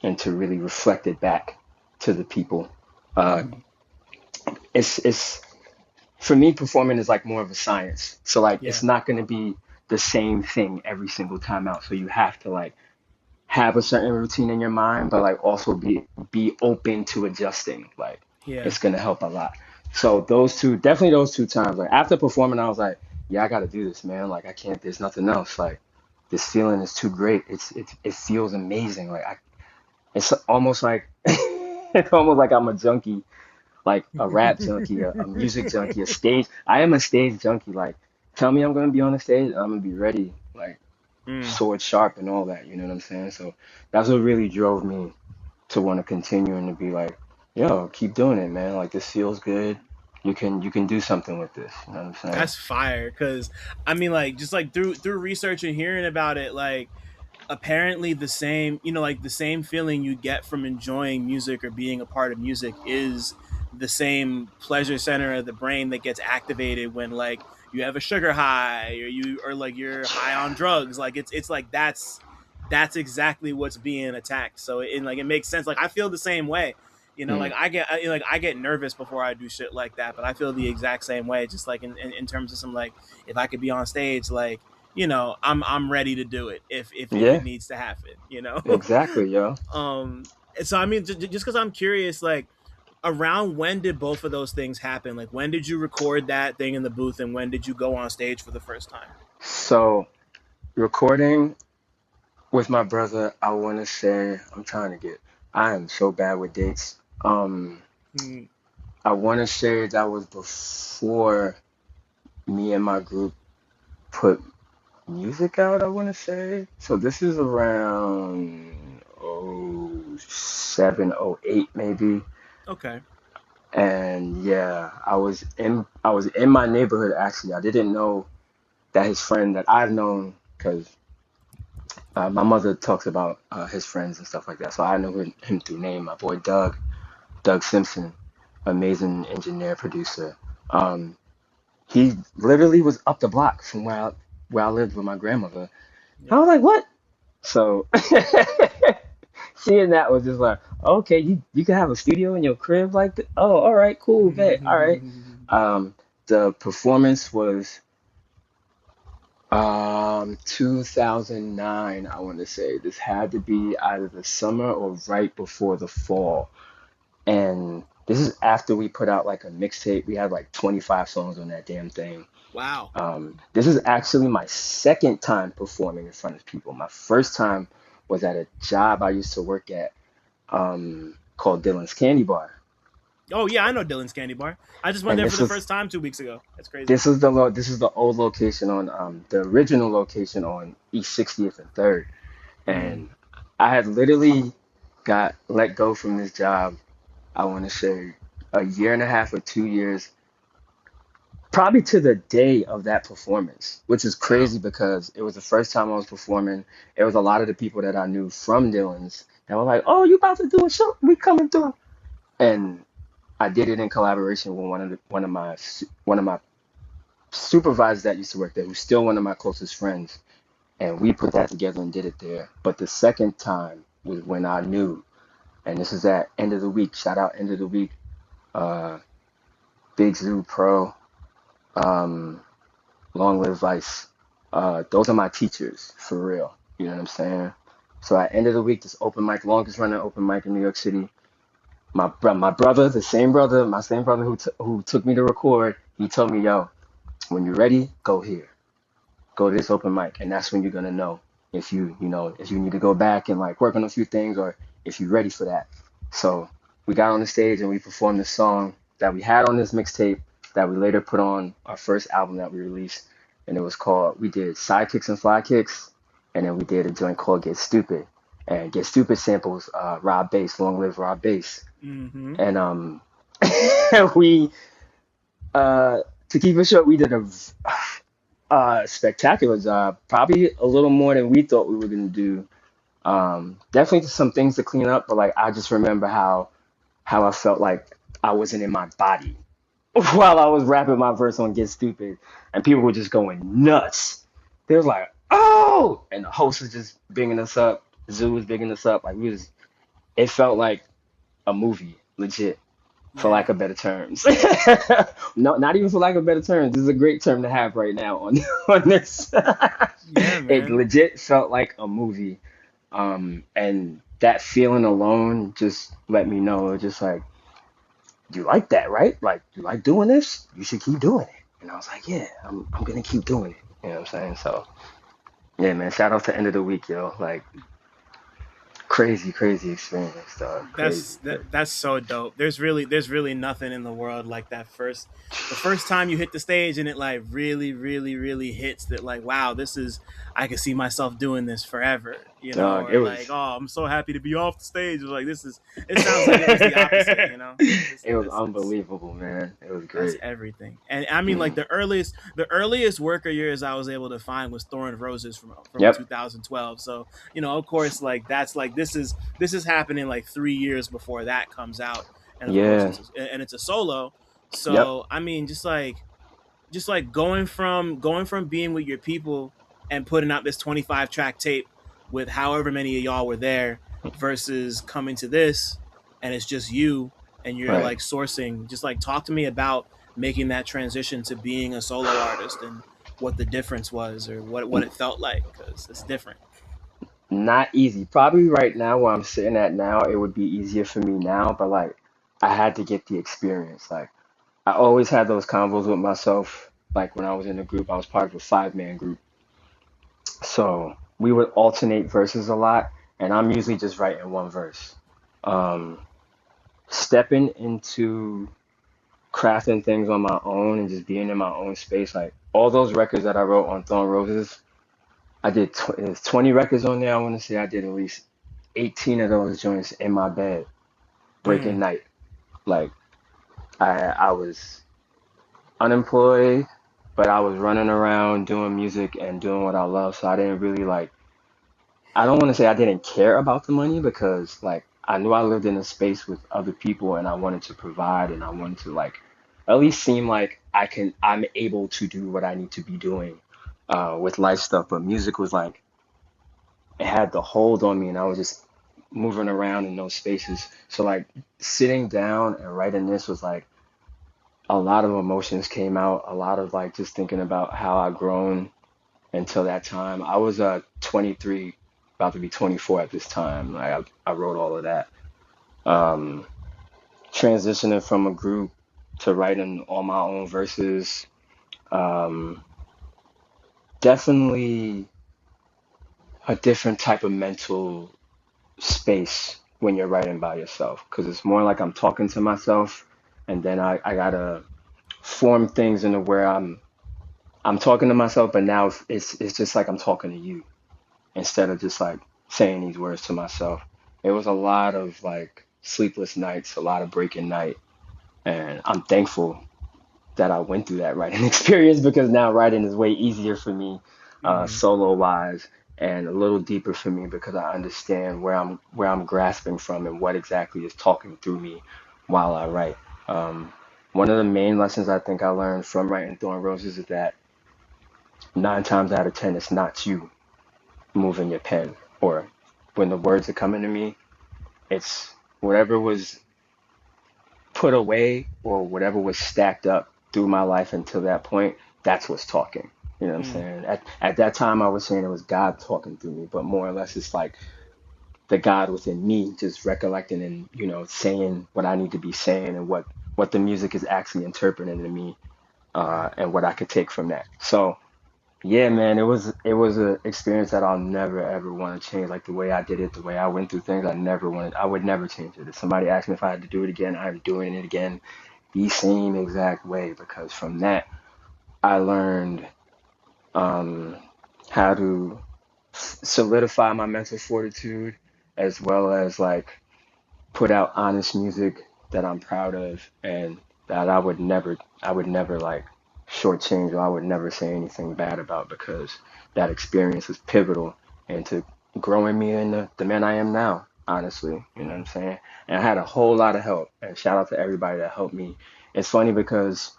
and to really reflect it back to the people. Uh, it's for me performing is like more of a science. So like yeah. it's not going to be the same thing every single time out. So you have to like have a certain routine in your mind, but like also be open to adjusting. Like Yeah. it's going to help a lot. So definitely those two times. Like after performing, I was like, yeah, I got to do this, man. Like I can't. There's nothing else. Like this feeling is too great. It feels amazing. It's almost like it's almost like I'm a junkie, like a rap junkie, a music junkie, a stage. I am a stage junkie. Like, tell me I'm gonna be on the stage, I'm gonna be ready, like Mm. sword sharp and all that. You know what I'm saying? So that's what really drove me to want to continue and to be like, yo, keep doing it, man. Like this feels good. You can do something with this. You know what I'm saying? That's fire. Cause I mean, like, just like through research and hearing about it, like, apparently the same, like the same feeling you get from enjoying music or being a part of music is the same pleasure center of the brain that gets activated when like you have a sugar high or like you're high on drugs. Like it's like that's exactly what's being attacked. So it makes sense. Like I feel the same way. Like Mm. I get nervous before I do shit like that, but I feel the exact same way. Just like in terms of some like if I could be on stage, like I'm ready to do it if it Yeah, needs to happen. exactly, yo. um. So I mean, just because I'm curious, like around when did both of those things happen? Like when did you record that thing in the booth, and when did you go on stage for the first time? So recording with my brother, I want to say I'm trying to get. I am so bad with dates. Hmm. I want to say that was before me and my group put music out, I want to say. So this is around oh 07, oh 08 maybe. Okay. And yeah, I was in my neighborhood actually. I didn't know that his friend that I've known because my mother talks about his friends and stuff like that. So I know him through name. My boy Doug Simpson, amazing engineer producer. Um, he literally was up the block from where I lived with my grandmother. I Yeah. was like, what? So seeing that was just like, okay, you can have a studio in your crib like that. Oh, all right, cool, bet. All right. Um, the performance was 2009, I want to say. This had to be either the summer or right before the fall. And this is after we put out like a mixtape. We had like 25 songs on that damn thing. Wow. This is actually my second time performing in front of people. My first time was at a job I used to work at called Dylan's Candy Bar. Oh yeah, I know Dylan's Candy Bar. I just went And there for the first time 2 weeks ago. That's crazy. this is the old location on the original location on East 60th and 3rd. Mm. And I had literally got let go from this job, I want to say a year and a half or 2 years, probably to the day of that performance, which is Wow. crazy because it was the first time I was performing. It was a lot of the people that I knew from Dylan's and were like, "Oh, you about to do a show? We coming through." And I did it in collaboration with one of my supervisors that used to work there, who's still one of my closest friends. And we put that together and did it there. But the second time was when I knew, and this is at end of the week. Shout out end of the week, uh, Big Zoo Pro, um, Long Live Vice. Those are my teachers for real. You know what I'm saying? So at end of the week, this open mic, longest running open mic in New York City. My brother, my same brother who took me to record, he told me, "Yo, when you're ready, go here, go to this open mic, and that's when you're gonna know if if you need to go back and like work on a few things or if you're ready for that." So we got on the stage and we performed this song that we had on this mixtape that we later put on our first album that we released, and it was called we did Sidekicks and Fly Kicks, and then we did a joint called Get Stupid, and Get Stupid samples Rob Bass, Long Live Rob Bass, Mm-hmm. and we to keep it short, we did a spectacular job. Probably a little more than we thought we were gonna do. Definitely some things to clean up, but like I just remember how I felt like I wasn't in my body while I was rapping my verse on Get Stupid, and people were just going nuts. They were like, "Oh!" And the host was just bigging us up. Zoo was bigging us up. Like we was, it felt like a movie, legit, for Yeah. lack of better terms. No, not even for lack of better terms. This is a great term to have right now on on this. Yeah, It man. legit felt like a movie. And that feeling alone just let me know, just like, you like that, right? Like, you like doing this? You should keep doing it. And I was like, yeah, I'm gonna keep doing it. You know what I'm saying? So, yeah, man, shout out to end of the week, yo. Like, crazy, crazy experience, dog. Crazy, crazy. That's so dope. There's really nothing in the world like that the first time you hit the stage and it like really hits that like wow, this is I can see myself doing this forever, Dog, or it like was oh, I'm so happy to be off the stage. Or like this is it sounds like it was the opposite. This it was that's unbelievable, man. It was that's great. everything. And I mean, like Mm. the earliest worker years I was able to find was Thorn of Roses from Yep. 2012. So of course, like that's like this is happening like 3 years before that comes out, and of course Yeah. it's a solo. Yep. So I mean, just like going from being with your people and putting out this 25 track tape with however many of y'all were there versus coming to this and it's just you and you're Right. like sourcing, just like talk to me about making that transition to being a solo artist and what the difference was or what it felt like, because it's different. Not easy. Probably right now where I'm sitting at now, it would be easier for me now, but like I had to get the experience. Like I always had those convos with myself. Like when I was in a group, I was part of a 5-man group. So we would alternate verses a lot, and I'm usually just writing one verse. Um, Stepping into crafting things on my own and just being in my own space, like all those records that I wrote on Thorn Roses, I did there's 20 records on there. I want to say I did at least 18 of those joints in my bed, breaking Mm. night. Like I was unemployed, but I was running around doing music and doing what I love. So I didn't really like, I don't want to say I didn't care about the money because like I knew I lived in a space with other people and I wanted to provide and I wanted to like at least seem like I'm able to do what I need to be doing with life stuff. But music was like, it had the hold on me and I was just moving around in those spaces. So like sitting down and writing this was like a lot of emotions came out, a lot of like just thinking about how I've grown until that time. I was 23, about to be 24 at this time. Like I wrote all of that. Um, Transitioning from a group to writing all my own verses. Um, Definitely a different type of mental space when you're writing by yourself because it's more like I'm talking to myself and then I gotta form things into where I'm talking to myself, but now it's just like I'm talking to you instead of just like saying these words to myself. It was a lot of like sleepless nights, a lot of breaking night, and I'm thankful that I went through that writing experience because now writing is way easier for me, Mm-hmm. solo wise, and a little deeper for me because I understand where I'm grasping from and what exactly is talking through me while I write. Um, One of the main lessons I think I learned from writing Thorn Roses is that 9 times out of 10, it's not you moving your pen or when the words are coming to me, it's whatever was put away or whatever was stacked up through my life until that point, that's what's talking. You know what I'm Mm. saying? At that time, I was saying it was God talking through me, but more or less, it's like the God within me just recollecting and, saying what I need to be saying and what the music is actually interpreting to me Right. and what I could take from that. So, yeah, man, it was a experience that I'll never ever want to change. Like the way I did it, the way I went through things, I would never change it. If somebody asked me if I had to do it again, I'm doing it again the same exact way because from that I learned um, how to solidify my mental fortitude as well as like put out honest music that I'm proud of and that I would never like shortchange or I would never say anything bad about because that experience was pivotal into growing me into the man I am now, honestly. You know what I'm Mm. saying? And I had a whole lot of help and shout out to everybody that helped me. It's funny because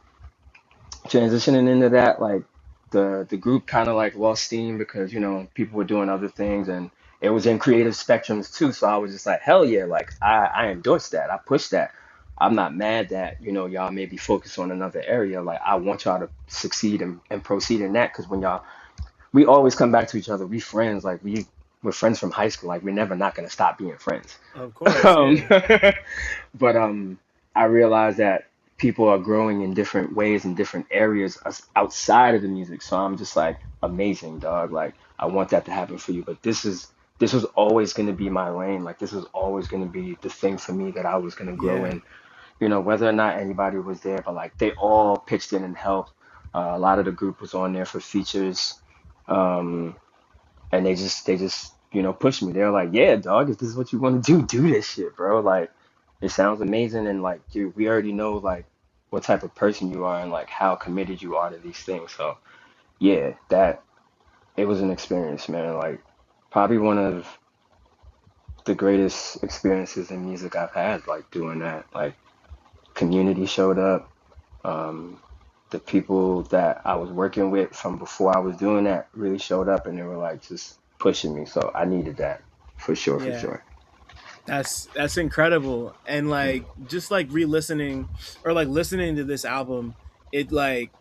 transitioning into that, like the group kind of like lost steam because people were doing other things and it was in creative spectrums too. So I was just like, hell yeah, like I endorse that, I push that. I'm not mad that y'all may be focused on another area. Like I want y'all to succeed and proceed in that because when y'all we always come back to each other. We friends, like we're friends from high school. Like we're never not gonna stop being friends. Of course, Um, yeah. but I realize that people are growing in different ways in different areas outside of the music. So I'm just like, amazing, dog. Like I want that to happen for you. But this was always going to be my lane. Like this was always going to be the thing for me that I was going to grow Yeah. in. Whether or not anybody was there, but like they all pitched in and helped. A lot of the group was on there for features. Um, and they just pushed me. They're like, yeah, dog, if this is what you want to do this shit, bro. Like it sounds amazing, and like, dude, we already know like what type of person you are and like how committed you are to these things. So yeah, that it was an experience, man. Like probably one of the greatest experiences in music I've had, like doing that. Like community showed up. Um, the people that I was working with from before I was doing that really showed up and they were like just pushing me. So I needed that for sure, for Yeah. sure. That's incredible. And like just like re-listening or like listening to this album, it like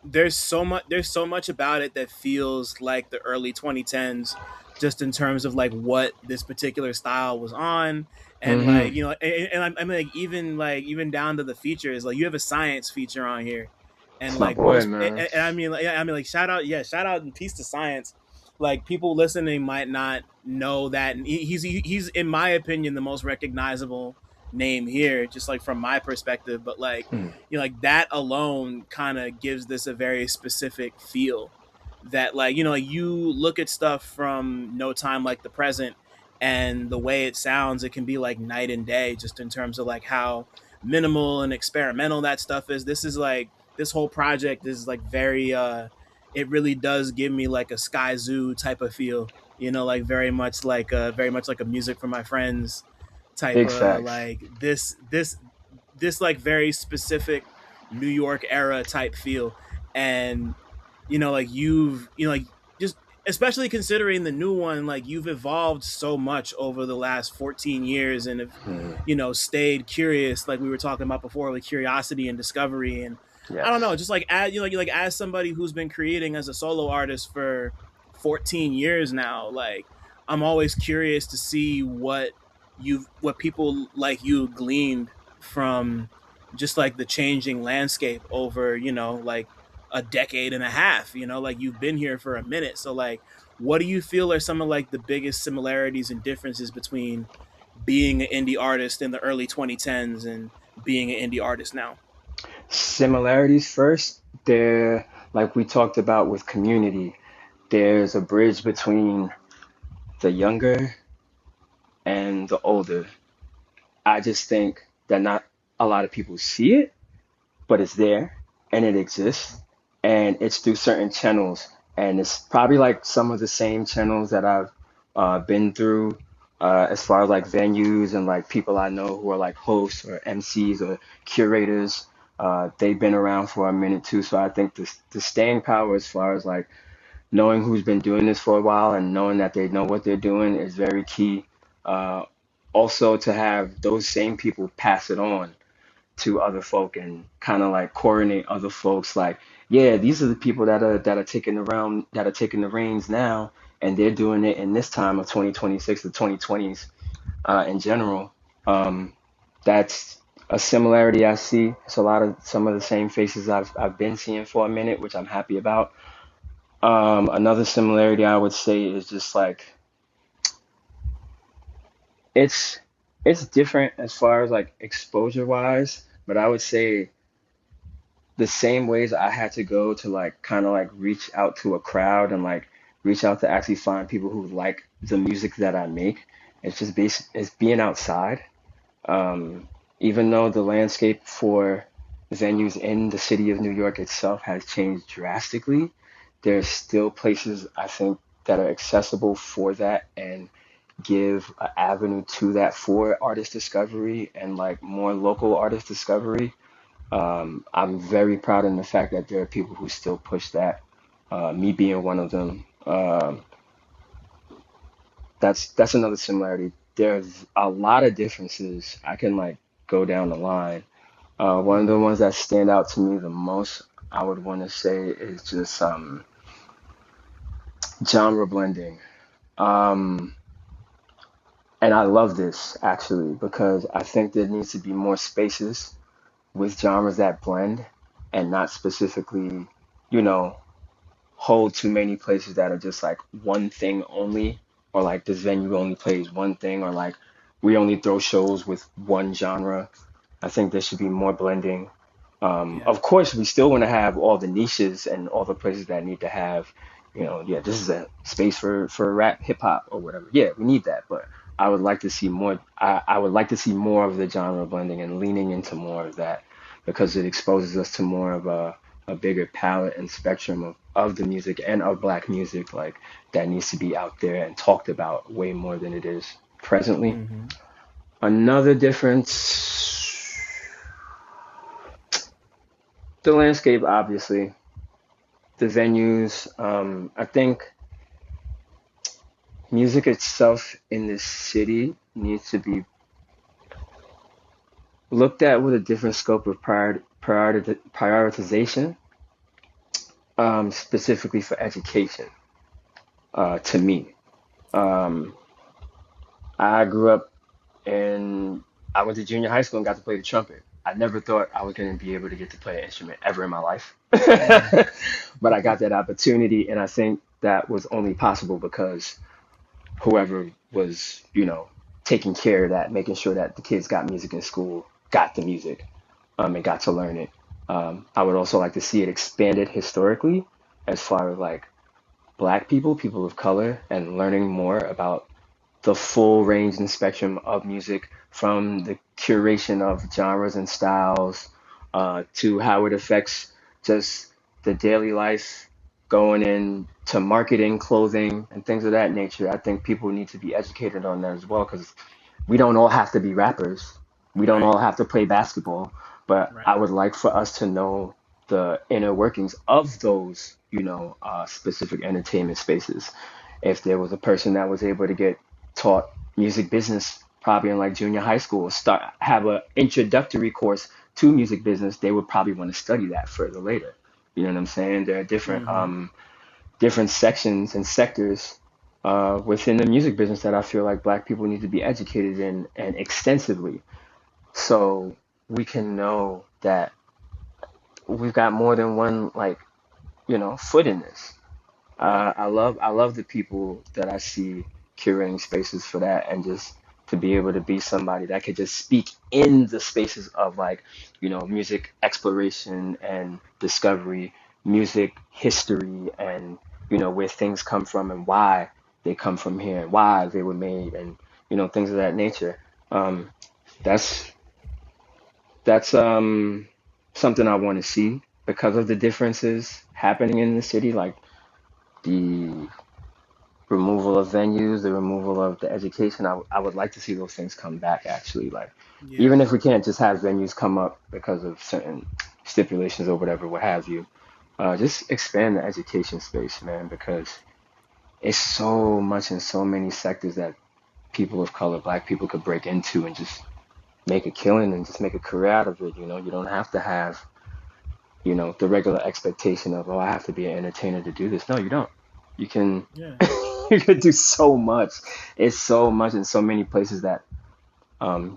there's so much about it that feels like the early 2010s just in terms of like what this particular style was on and Hmm. like and I'm like even down to the features like you have a science feature on here and It's my like boy, most man. and I mean like yeah, I mean like shout out and peace to science like people listening might not know that and he's in my opinion the most recognizable name here just like from my perspective but like Mm. like that alone kind of gives this a very specific feel that, like, like, you look at stuff from No Time Like the Present, and the way it sounds, it can be like night and day, just in terms of like how minimal and experimental that stuff is. This is like, this whole project is like very it really does give me like a Sky Zoo type of feel, like very much like a Music for My Friends type Big of, facts. like, this like very specific New York era type feel. And like, like, just, especially considering the new one, like, you've evolved so much over the last 14 years, and have, Mhm. stayed curious, like we were talking about before, with curiosity and discovery. And I don't know, Yes. just like, as like, as somebody who's been creating as a solo artist for 14 years now, like, I'm always curious to see what people like you gleaned from just like the changing landscape over, like a decade and a half, like, you've been here for a minute. So, like, what do you feel are some of like the biggest similarities and differences between being an indie artist in the early 2010s and being an indie artist now? Similarities first, there, like we talked about with community, there's a bridge between the younger and the older. I just think that not a lot of people see it, but it's there and it exists, and it's through certain channels, and it's probably like some of the same channels that I've been through, as far as like venues and like people I know who are like hosts or MCs or curators. They've been around for a minute too, so I think the staying power as far as like knowing who's been doing this for a while and knowing that they know what they're doing is very key. Uh, Also, to have those same people pass it on to other folk and kind of like coordinate other folks, like, yeah, these are the people that are taking around, that are taking the reins now, and they're doing it in this time of 2026, the 2020s, in general. um that's a similarity I see. It's a lot of some of the same faces I've been seeing for a minute, which I'm happy about. Another similarity I would say is just like, it's it's different as far as like exposure wise, but I would say the same ways I had to go to like kind of like reach out to a crowd and like reach out to actually find people who like the music that I make. It's being outside. Um, Even though the landscape for venues in the city of New York itself has changed drastically, there's still places I think that are accessible for that and give an avenue to that for artist discovery and like more local artist discovery. I'm very proud in the fact that there are people who still push that, me being one of them. That's another similarity. There's a lot of differences. I can like go down the line. One of the Mm-hmm. ones that stand out to me the most, I would want to say, is just genre blending. Um, and I love this actually because I think there needs to be more spaces with genres that blend and not specifically, you know, hold too many places that are just like one thing only, or like this venue only plays one thing, or like we only throw shows with one genre. I think there should be more blending. Yeah. Of course, we still want to have all the niches and all the places that need to have, yeah, this is a space for rap, hip hop, or whatever. Yeah, we need that, but I would like to see more. I would like to see more of the genre blending and leaning into more of that because it exposes us to more of a bigger palette and spectrum of the music and of black music, like that needs to be out there and talked about way more than it is presently. Mm-hmm. Another difference, the landscape, obviously, the venues. I think music itself in this city needs to be looked at with a different scope of prioritization, specifically for education, to me. Um, I grew up and I went to junior high school and got to play the trumpet. I never thought I was going to be able to get to play an instrument ever in my life. Mm-hmm. But I got that opportunity, and I think that was only possible because whoever was, taking care of that, making sure that the kids got music in school, got the music, and got to learn it. I would also like to see it expanded historically as far as like Black people, people of color, and learning more about the full range and spectrum of music, from the curation of genres and styles, to how it affects just the daily life, going into marketing, clothing, and things of that nature. I think people need to be educated on that as well, because we don't all have to be rappers. We don't Right. all have to play basketball, but I Right. would like for us to know the inner workings of those, specific entertainment spaces. If there was a person that was able to get taught music business probably in like junior high school, start have a introductory course to music business, they would probably want to study that further later. You know what I'm saying? There are Mm-hmm. different sections and sectors within the music business that I feel like Black people need to be educated in, and extensively, so we can know that we've got more than one, like, foot in this. Right. I love the people that I see curating spaces for that, and just to be able to be somebody that could just speak in the spaces of, like, music exploration and discovery, music history, and where things come from and why they come from here and why they were made, and things of that nature. Um, that's that's something I want to see because of the differences happening in the city, like the removal of venues, the removal of the education. I would like to see those things come back, actually. Like, Yeah. even if we can't just have venues come up because of certain stipulations or whatever, what have you, just expand the education space, man, because it's so much in so many sectors that people of color, Black people, could break into and just make a killing and just make a career out of it. You don't have to have, the regular expectation of, oh, I have to be an entertainer to do this. No, you don't. You can Yeah. you can do so much. It's so much in so many places that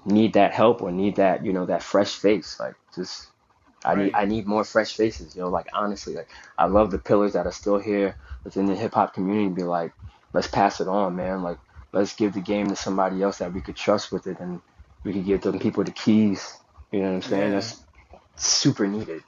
need that help, or need that, that fresh face. Like, just Right. I need more fresh faces, like, honestly. Like, I love the pillars that are still here within the hip hop community. Be like, let's pass it on, man. Like, let's give the game to somebody else that we could trust with it, and we could give them people the keys. You know what I'm saying? Yeah. That's super needed.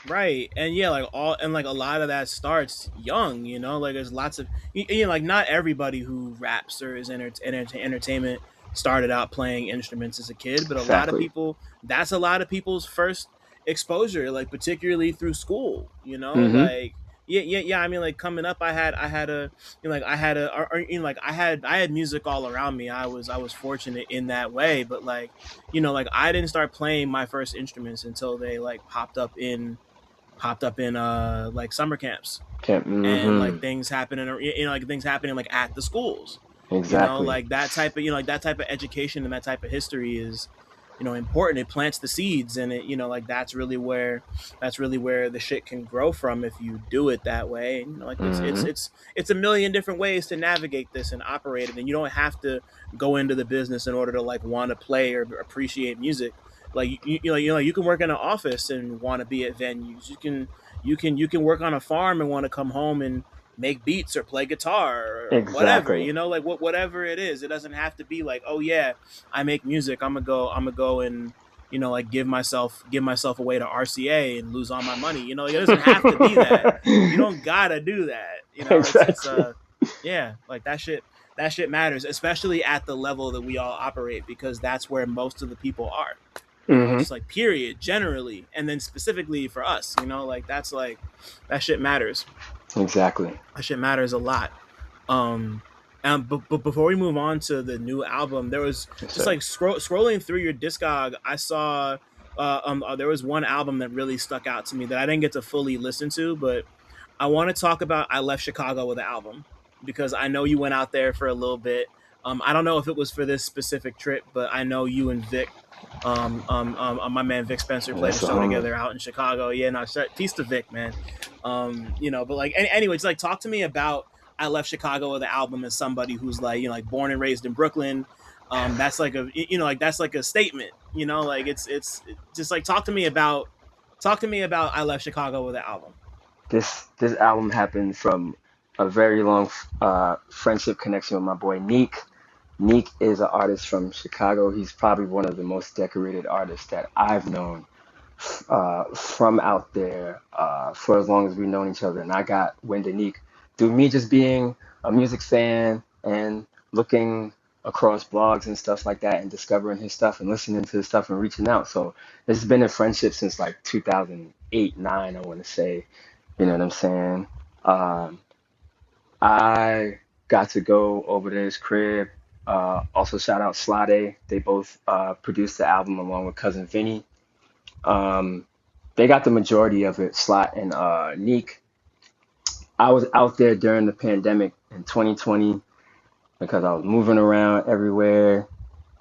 Right. And yeah, like all and like a lot of that starts young, like there's lots of like not everybody who raps or is entertainment started out playing instruments as a kid, but a lot of Exactly. people, that's a lot of people's first exposure, like particularly through school, Mm-hmm. like yeah. I mean, like coming up, I had a, like I had a, or, like I had music all around me. I was fortunate in that way, but like, like I didn't start playing my first instruments until they like popped up in like summer camps, Can't. and like Mm-hmm. things happening, like things happening like at the schools, Exactly. like that type of, like that type of education and that type of history is, important. It plants the seeds, and it, like that's really where the shit can grow from if you do it that way. And like it's it's Mm-hmm. it's it's a million different ways to navigate this and operate it, and you don't have to go into the business in order to like want to play or appreciate music. Like you can work in an office and want to be at venues. You can work on a farm and want to come home and make beats or play guitar or whatever, Exactly. like whatever it is. It doesn't have to be like, oh yeah, I make music, I'm gonna go and like give myself away to RCA and lose all my money. It doesn't have to be that. You don't gotta do that. It's Exactly. yeah, like that shit matters, especially at the level that we all operate, because that's where most of the people are. Mm-hmm. Just like period, generally, and then specifically for us, like that's like that shit matters. Exactly. That shit matters a lot. Um, but before we move on to the new album, there was Yes, just sir. like scrolling through your discog, I saw there was one album that really stuck out to me that I didn't get to fully listen to, but I want to talk about I Left Chicago with the album, because I know you went out there for a little bit. I don't know if it was for this specific trip, but I know you and Vic, my man Vic Spencer, played a That's a show homie. together out in Chicago. Yeah, no, peace to Vic, man. But like, anyways, like talk to me about I Left Chicago with the album as somebody who's like, like born and raised in Brooklyn. That's like a, like that's like a statement. Like it's just like talk to me about I Left Chicago with the album. This album happened from a very long friendship connection with my boy Neek. Neek is an artist from Chicago. He's probably one of the most decorated artists that I've known from out there for as long as we've known each other. And I got wind of Neek through me just being a music fan and looking across blogs and stuff like that and discovering his stuff and listening to his stuff and reaching out. So this has been a friendship since like 2008, 9, I want to say. You know what I'm saying? Um, I got to go over to his crib. Also, shout out Slade. They both produced the album along with cousin Vinny. Um, they got the majority of it. Slot and Neek. I was out there during the pandemic in 2020 because I was moving around everywhere,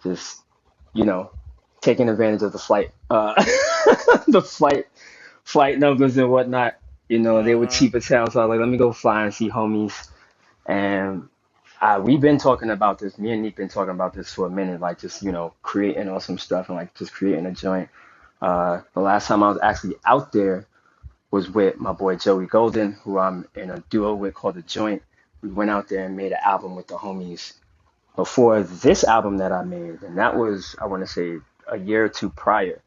just you know, taking advantage of the flight, the flight numbers and whatnot. You know, they were Uh-huh. cheap as hell, so I was like, let me go fly and see homies. And we've been talking about this. Me and Nick been talking about this for a minute, like just creating awesome stuff and like just creating a joint. The last time I was actually out there was with my boy Joey Golden, who I'm in a duo with called The Joint. We went out there and made an album with the homies before this album that I made, and that was, I want to say, a year or two prior.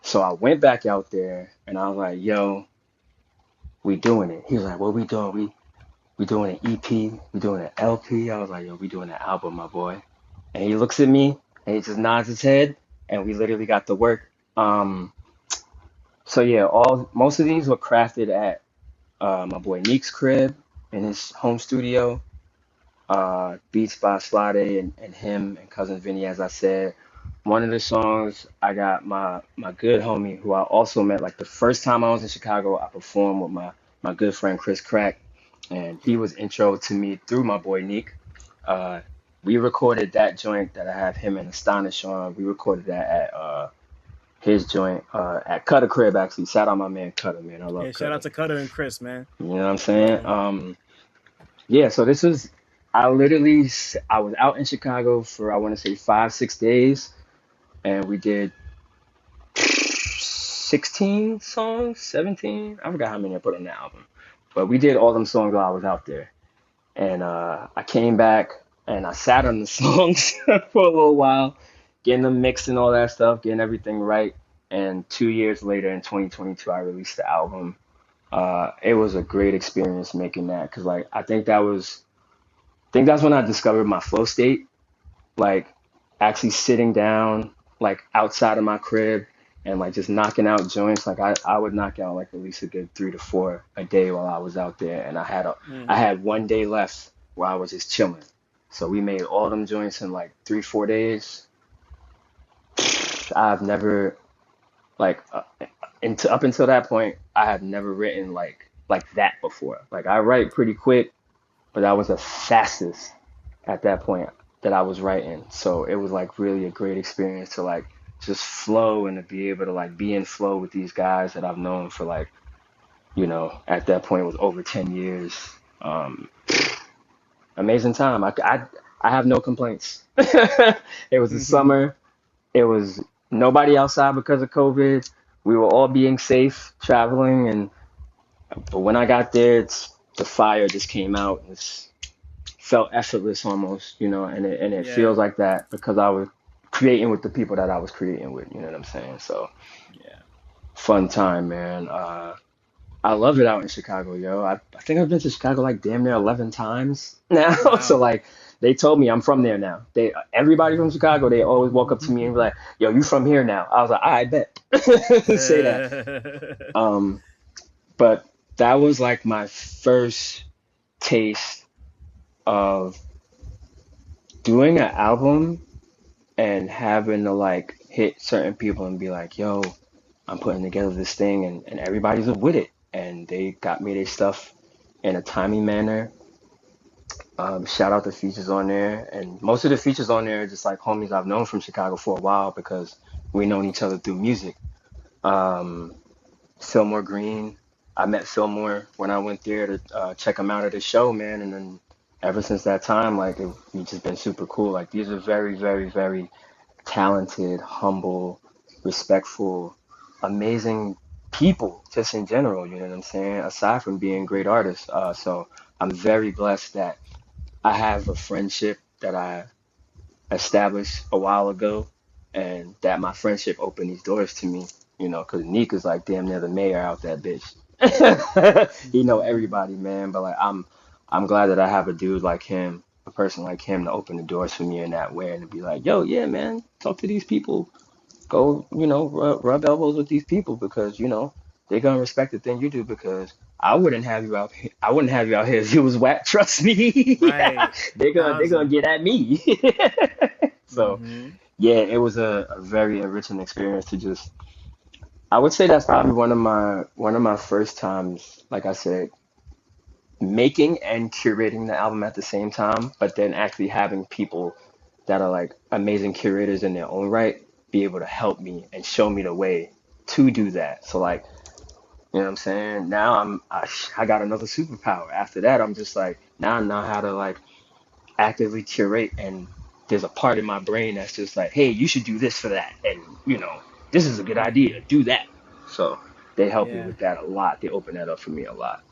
So I went back out there and I was like, yo, we doing it. He was like, what we doing? We doing an EP, we doing an LP. I was like, yo, we doing an album, my boy. And he looks at me and he just nods his head, and we literally got to work. So yeah, all most of these were crafted at my boy Neek's crib in his home studio. Beats by Slade and him and cousin Vinny, as I said. One of the songs I got my good homie who I also met like the first time I was in Chicago. I performed with my good friend Chris Crack, and he was intro to me through my boy Neek. Uh, we recorded that joint that I have him and Astonish on. We recorded that at his joint at Cutter Crib actually. Shout out my man Cutter, man. I Yeah, love shout out Cutter. to Cutter and Chris, man. You know what I'm saying? Yeah. Yeah, so this was, I was out in Chicago for, I want to say 5, 6 days, and we did 16 songs, 17. I forgot how many I put on the album, but we did all them songs while I was out there. And I came back and I sat on the songs for a little while, getting them mixed and all that stuff, getting everything right. And 2 years later, in 2022, I released the album. It was a great experience making that because, like, I think that's when I discovered my flow state, like actually sitting down, like outside of my crib and like just knocking out joints. Like I would knock out like at least a good 3 to 4 a day while I was out there. And I Mm-hmm. had one day left where I was just chilling. So we made all them joints in like 3, 4 days. I've never like up until that point, I have never written like that before. Like I write pretty quick, but that was the fastest at that point that I was writing. So it was like really a great experience to like just flow and to be able to like be in flow with these guys that I've known for like, at that point it was over 10 years. Um, Amazing time. I have no complaints. It was the summer. It was nobody outside because of COVID. We were all being safe traveling, and but when I got there, the fire just came out. It's felt effortless almost, and it feels Yeah. like that because I was creating with the people that I was creating with, you know what I'm saying? So Yeah. fun time, man. I love it out in Chicago, yo. I think I've been to Chicago like damn near 11 times now. So Wow. like they told me I'm from there now. Everybody from Chicago, they always walk up to me and be like, "Yo, you from here now?" I was like, "I bet." Say that. Um, but that was like my first taste of doing an album and having to like hit certain people and be like, yo, I'm putting together this thing, and everybody's with it. And they got me their stuff in a timely manner. Shout out the features on there. And most of the features on there are just like homies I've known from Chicago for a while because we known each other through music. Um, Fillmore Green. I met Fillmore when I went there to check him out at his show, man. And then ever since that time, like, we've just been super cool. Like, these are very, very, very talented, humble, respectful, amazing people, just in general, you know what I'm saying? Aside from being great artists. So I'm very blessed that I have a friendship that I established a while ago and that my friendship opened these doors to me, because Neek is like damn near the mayor out that bitch. He know Mhm. everybody, man. But like I'm glad that I have a dude like him, a person like him to open the doors for me in that way and to be like, yo, yeah, man, talk to these people. Go, rub elbows with these people because, they're gonna respect the thing you do because I wouldn't have you out here if you was whack. Trust me. Right. They're gonna Thousand. get at me. So Mm-hmm. yeah, it was a very enriching experience to just I would say that's probably one of my first times, like I said, making and curating the album at the same time, but then actually having people that are like amazing curators in their own right be able to help me and show me the way to do that. So like, you know what I'm saying? Now I got another superpower. After that, I'm just like now I know how to like actively curate and there's a part in my brain that's just like, hey, you should do this for that. And, this is a good idea. Mm-hmm. Do that. So they help me Yeah. with that a lot. They open that up for me a lot.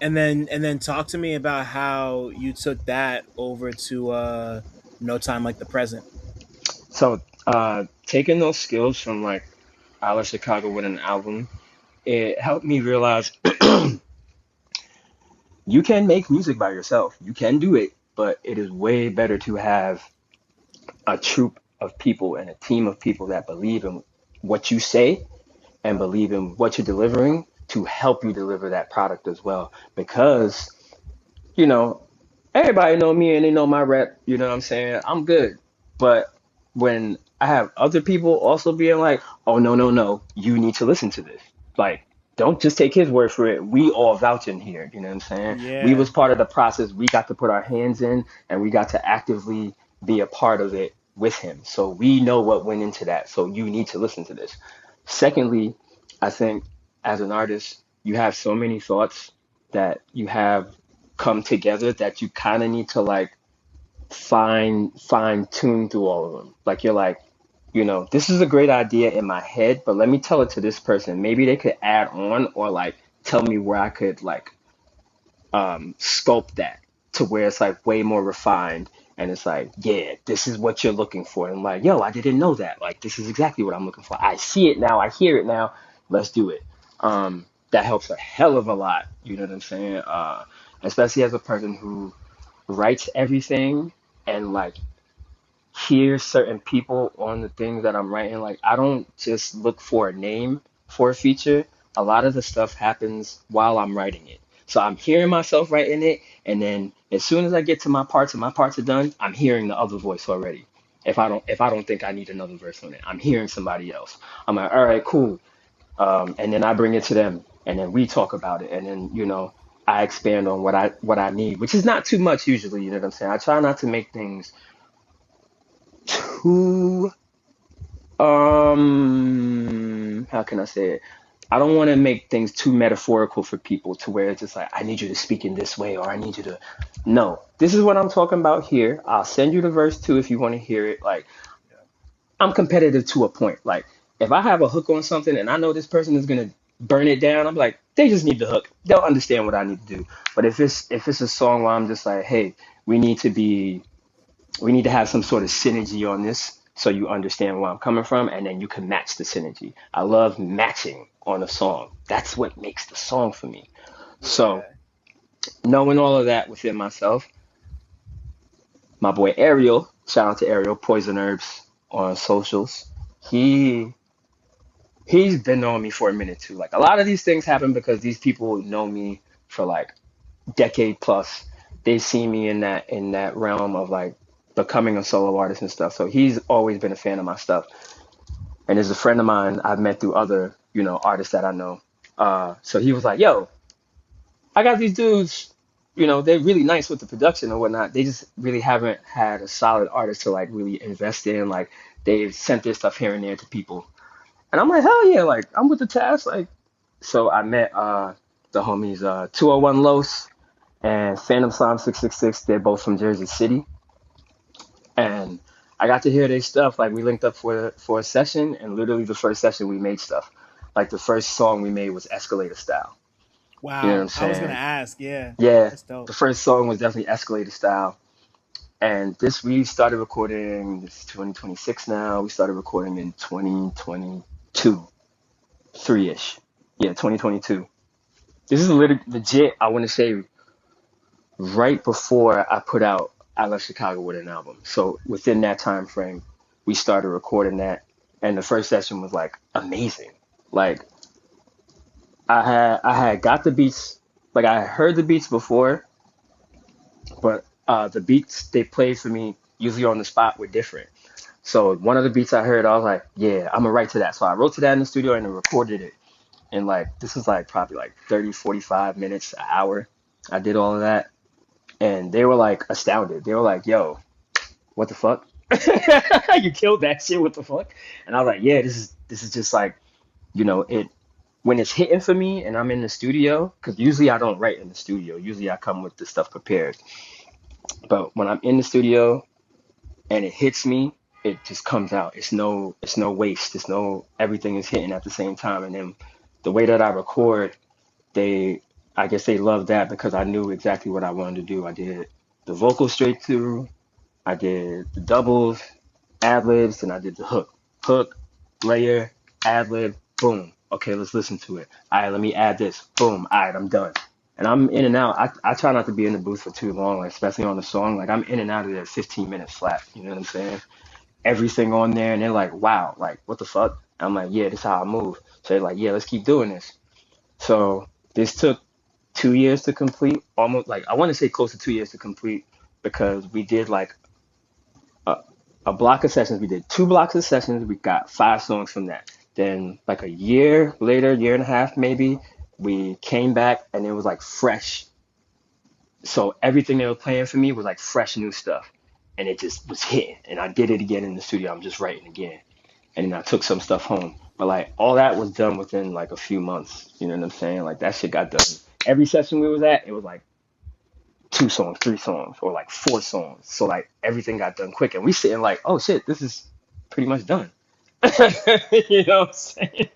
And then talk to me about how you took that over to No Time Like the Present. So taking those skills from like I Love Chicago with an album, it helped me realize you can make music by yourself. You can do it, but it is way better to have a troop of people and a team of people that believe in what you say and Yep. believe in what you're delivering to help you deliver that product as well. Because, you know, everybody know me and they know my rep, you know what I'm saying? I'm good. But when I have other people also being like, oh no, no, no, you need to listen to this. Like, don't just take his word for it. We all vouching here, you know what I'm saying? We Yeah. was part of the process. We got to put our hands in and we got to actively be a part of it with him. So we know what went into that. So you need to listen to this. Secondly, I think as an artist, you have so many thoughts that you have come together that you kind of need to like fine tune through all of them. Like you're like, this is a great idea in my head, but let me tell it to this person. Maybe they could add on or like tell me where I could like sculpt that to where it's like way more refined and it's like, yeah, this is what you're looking for. And I'm like, yo, I didn't know that. Like this is exactly what I'm looking for. I see it now, I hear it now. Let's do it. That helps a hell of a lot. You know what I'm saying? Especially as a person who writes everything and like hear certain people on the things that I'm writing. Like I don't just look for a name for a feature. A lot of the stuff happens while I'm writing it. So I'm hearing myself writing it, and then as soon as I get to my parts and my parts are done, I'm hearing the other voice already. If I don't think I need another verse on it, I'm hearing somebody else. I'm like, all right, cool. And then I bring it to them, and then we talk about it, and then I expand on what I need, which is not too much usually. You know what I'm saying? I try not to make things too how can I say it? I don't want to make things too metaphorical for people to where it's just like I need you to speak in this way or I need you to no. This is what I'm talking about here. I'll send you the verse too if you want to hear it. Like I'm competitive to a point. Like if I have a hook on something and I know this person is gonna burn it down, I'm like, they just need the hook. They'll understand what I need to do. But if it's a song where I'm just like, hey, we need to be we need to have some sort of synergy on this so you understand where I'm coming from and then you can match the synergy. I love matching on a song. That's what makes the song for me. So Yeah. knowing all of that within myself, my boy Ariel, shout out to Ariel, Poison Herbs on socials. He he's been knowing me for a minute too. Like a lot of these things happen because these people know me for like decade plus. They see me in that realm of like becoming a solo artist and stuff. So he's always been a fan of my stuff, and is a friend of mine I've met through other artists that I know. So he was like, "Yo, I got these dudes. They're really nice with the production and whatnot. They just really haven't had a solid artist to like really invest in. Like they've sent their stuff here and there to people." And I'm like, hell yeah, like I'm with the task. Like so I met the homies 201 Los and Phantom Slam 666. They're both from Jersey City. And I got to hear their stuff. Like we linked up for a session, and literally the first session we made stuff. Like the first song we made was Escalator style. You know what I'm Wow. I was gonna saying? ask. Yeah. Yeah, That's dope. the first song was definitely Escalator style. And this we started recording. This is 2026 now. We started recording in 2022, three ish. Yeah, 2022. This is legit. I want to say right before I put out I Left Chicago with an album. So within that time frame, we started recording that, and the first session was like amazing. Like I had got the beats, like I had heard the beats before, but the beats they played for me usually on the spot were different. So one of the beats I heard, I was like, yeah, I'm gonna write to that. So I wrote to that in the studio and then recorded it. And like this was like probably like 30, 45 minutes, an hour. I did all of that. And they were like astounded. They were like, yo, what the fuck? You killed that shit, what the fuck? And I was like, yeah, this is just like, it when it's hitting for me and I'm in the studio, because usually I don't write in the studio. Usually I come with the stuff prepared. But when I'm in the studio and it hits me, it just comes out. It's no waste. It's no everything is hitting at the same time. And then the way that I record, they I guess they loved that because I knew exactly what I wanted to do. I did the vocal straight through, I did the doubles, ad libs, and I did the hook. Hook, layer, ad lib, boom. Okay, let's listen to it. All right, let me add this. Boom. All right, I'm done. And I'm in and out. I try not to be in the booth for too long, like, especially on the song. Like I'm in and out of there 15 minutes flat. You know what I'm saying? Everything on there, and they're like, wow, like what the fuck? I'm like, yeah, this is how I move. So they're like, yeah, let's keep doing this. So this took 2 years to complete, almost like I want to say close to 2 years to complete because we did like a, a block of sessions. We did two blocks of sessions. We got 5 songs from that. Then like a year later, year and a half maybe, we came back and it was like fresh. So everything they were playing for me was like fresh new stuff. And it just was hitting. And I did it again in the studio. I'm just writing again. And then I took some stuff home. But like all that was done within like a few months. You know what I'm saying? Like that shit got done. Every session we was at, it was like 2 songs, 3 songs, or like 4 songs. So like everything got done quick. And we sitting like, oh shit, this is pretty much done. You know what I'm saying?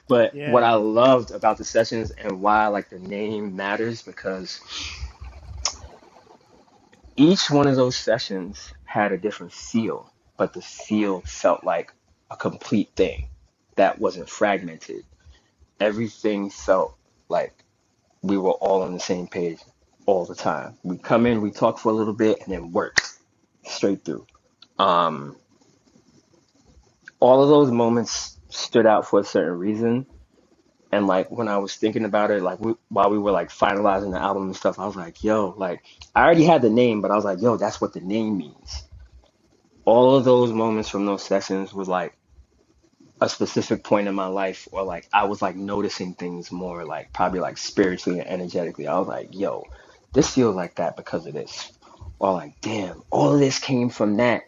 But what I Yeah. loved about the sessions and why like the name matters because each one of those sessions had a different feel, but the feel felt like a complete thing that wasn't fragmented. Everything felt like we were all on the same page all the time. We come in, we talk for a little bit, and then work straight through. Um, all of those moments stood out for a certain reason. And like when I was thinking about it, like while we were like finalizing the album and stuff, I was like, yo, like I already had the name, but I was like, yo, that's what the name means. All of those moments from those sessions was like a specific point in my life, or like I was like noticing things more, like probably like spiritually and energetically. I was like, yo, this feels like that because of this. Or like, damn, all of this came from that.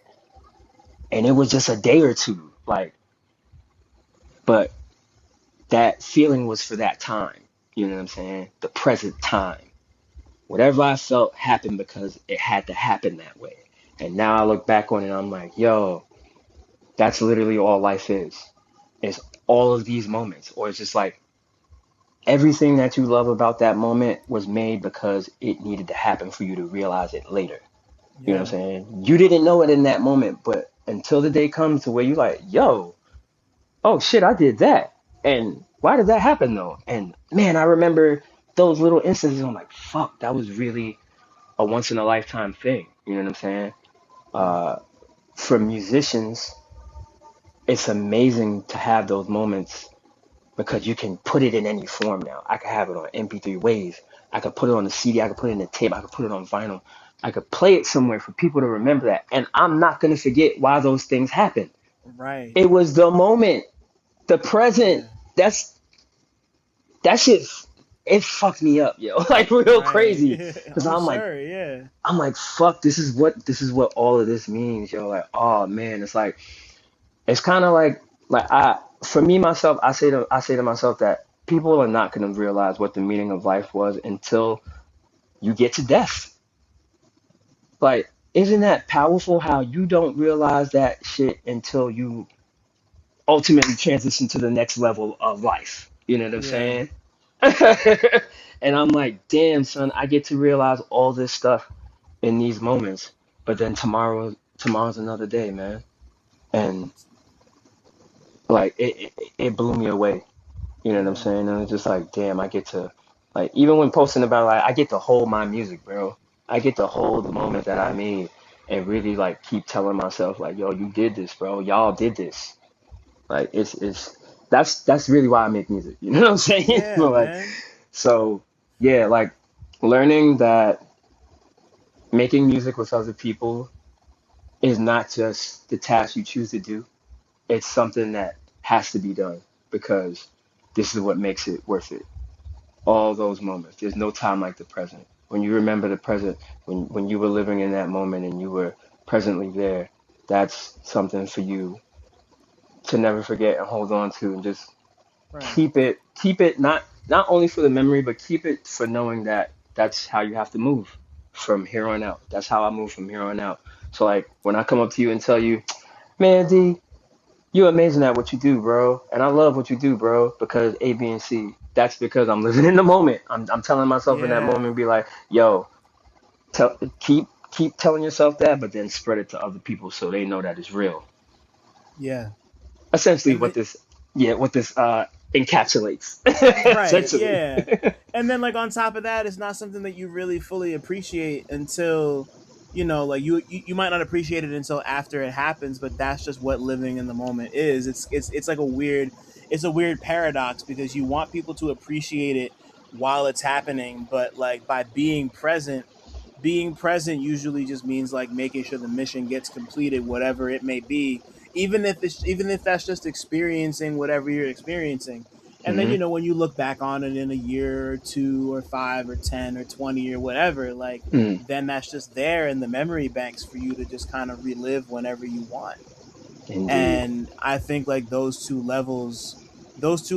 And it was just a day or two. Like, but that feeling was for that time. You know what I'm saying? The present time. Whatever I felt happened because it had to happen that way. And now I look back on it and I'm like, yo, that's literally all life is. It's all of these moments. Or it's just like everything that you love about that moment was made because it needed to happen for you to realize it later. You know what Yeah. I'm saying? You didn't know it in that moment, but until the day comes to where you're like, yo, oh shit, I did that. And why did that happen though? And man, I remember those little instances. I'm like, fuck, that was really a once in a lifetime thing. You know what I'm saying? Yeah. Uh, for musicians, it's amazing to have those moments because you can put it in any form now. I could have it on MP3 Wave. I could put it on the CD. I could put it in a tape. I could put it on vinyl. I could play it somewhere for people to remember that. And I'm not going to forget why those things happened. Right. It was the moment, the present. Yeah. That's that shit. It fucked me up, yo, like real crazy. Right. Because I'm I'm like, sure. Yeah. fuck. This is what all of this means, yo. Like, oh man, it's kind of like for me myself, I say to myself that people are not gonna realize what the meaning of life was until you get to death. Like, isn't that powerful? How you don't realize that shit until you ultimately transition to the next level of life. You know what I'm Yeah. saying? And I'm like, damn, son, I get to realize all this stuff in these moments. But then tomorrow's another day, man. And like it blew me away. You know what I'm Yeah. saying? And it's just like, damn, I get to, like, even when posting about, like, I get to hold my music, bro. I get to hold the moment that I made and really, like, keep telling myself, like, yo, you did this, bro. Y'all did this. Like, that's really why I make music. You know what I'm saying? Yeah, But, like, man. so, yeah, like, learning that making music with other people is not just the task you choose to do. It's something that has to be done because this is what makes it worth it. All those moments. There's no time like the present. When you remember the present, when you were living in that moment and you were presently there, that's something for you to never forget and hold on to and just Right. keep it not only for the memory, but keep it for knowing that that's how you have to move from here on out. That's how I move from here on out. So like when I come up to you and tell you, man, D, you're amazing at what you do, bro. And I love what you do, bro, because A, B, and C. That's because I'm living in the moment. I'm telling myself in that Yeah. moment, be like, yo, keep telling yourself that, but then spread it to other people so they know that it's real. Yeah. Essentially, And what then this encapsulates. right, Essentially. yeah. And then like on top of that, it's not something that you really fully appreciate until like you might not appreciate it until after it happens, but that's just what living in the moment is. It's like a weird paradox because you want people to appreciate it while it's happening, but like by being present usually just means like making sure the mission gets completed, whatever it may be, even if that's just experiencing whatever you're experiencing. And then Hmm. when you look back on it in a year or two or 5 or 10 or 20 or whatever, like Mm, then that's just there in the memory banks for you to just kind of relive whenever you want. indeed. And I think like those two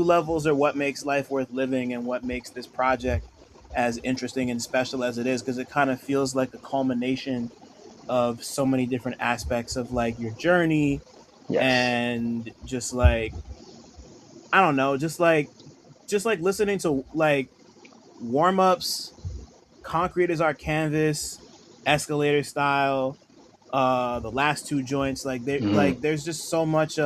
levels are what makes life worth living and what makes this project as interesting and special as it is, because it kind of feels like a culmination of so many different aspects of like your journey, Yes. and just like I don't know, just like listening to like warm-ups, concrete is our canvas, escalator style, the last two joints, Hmm. there's just so much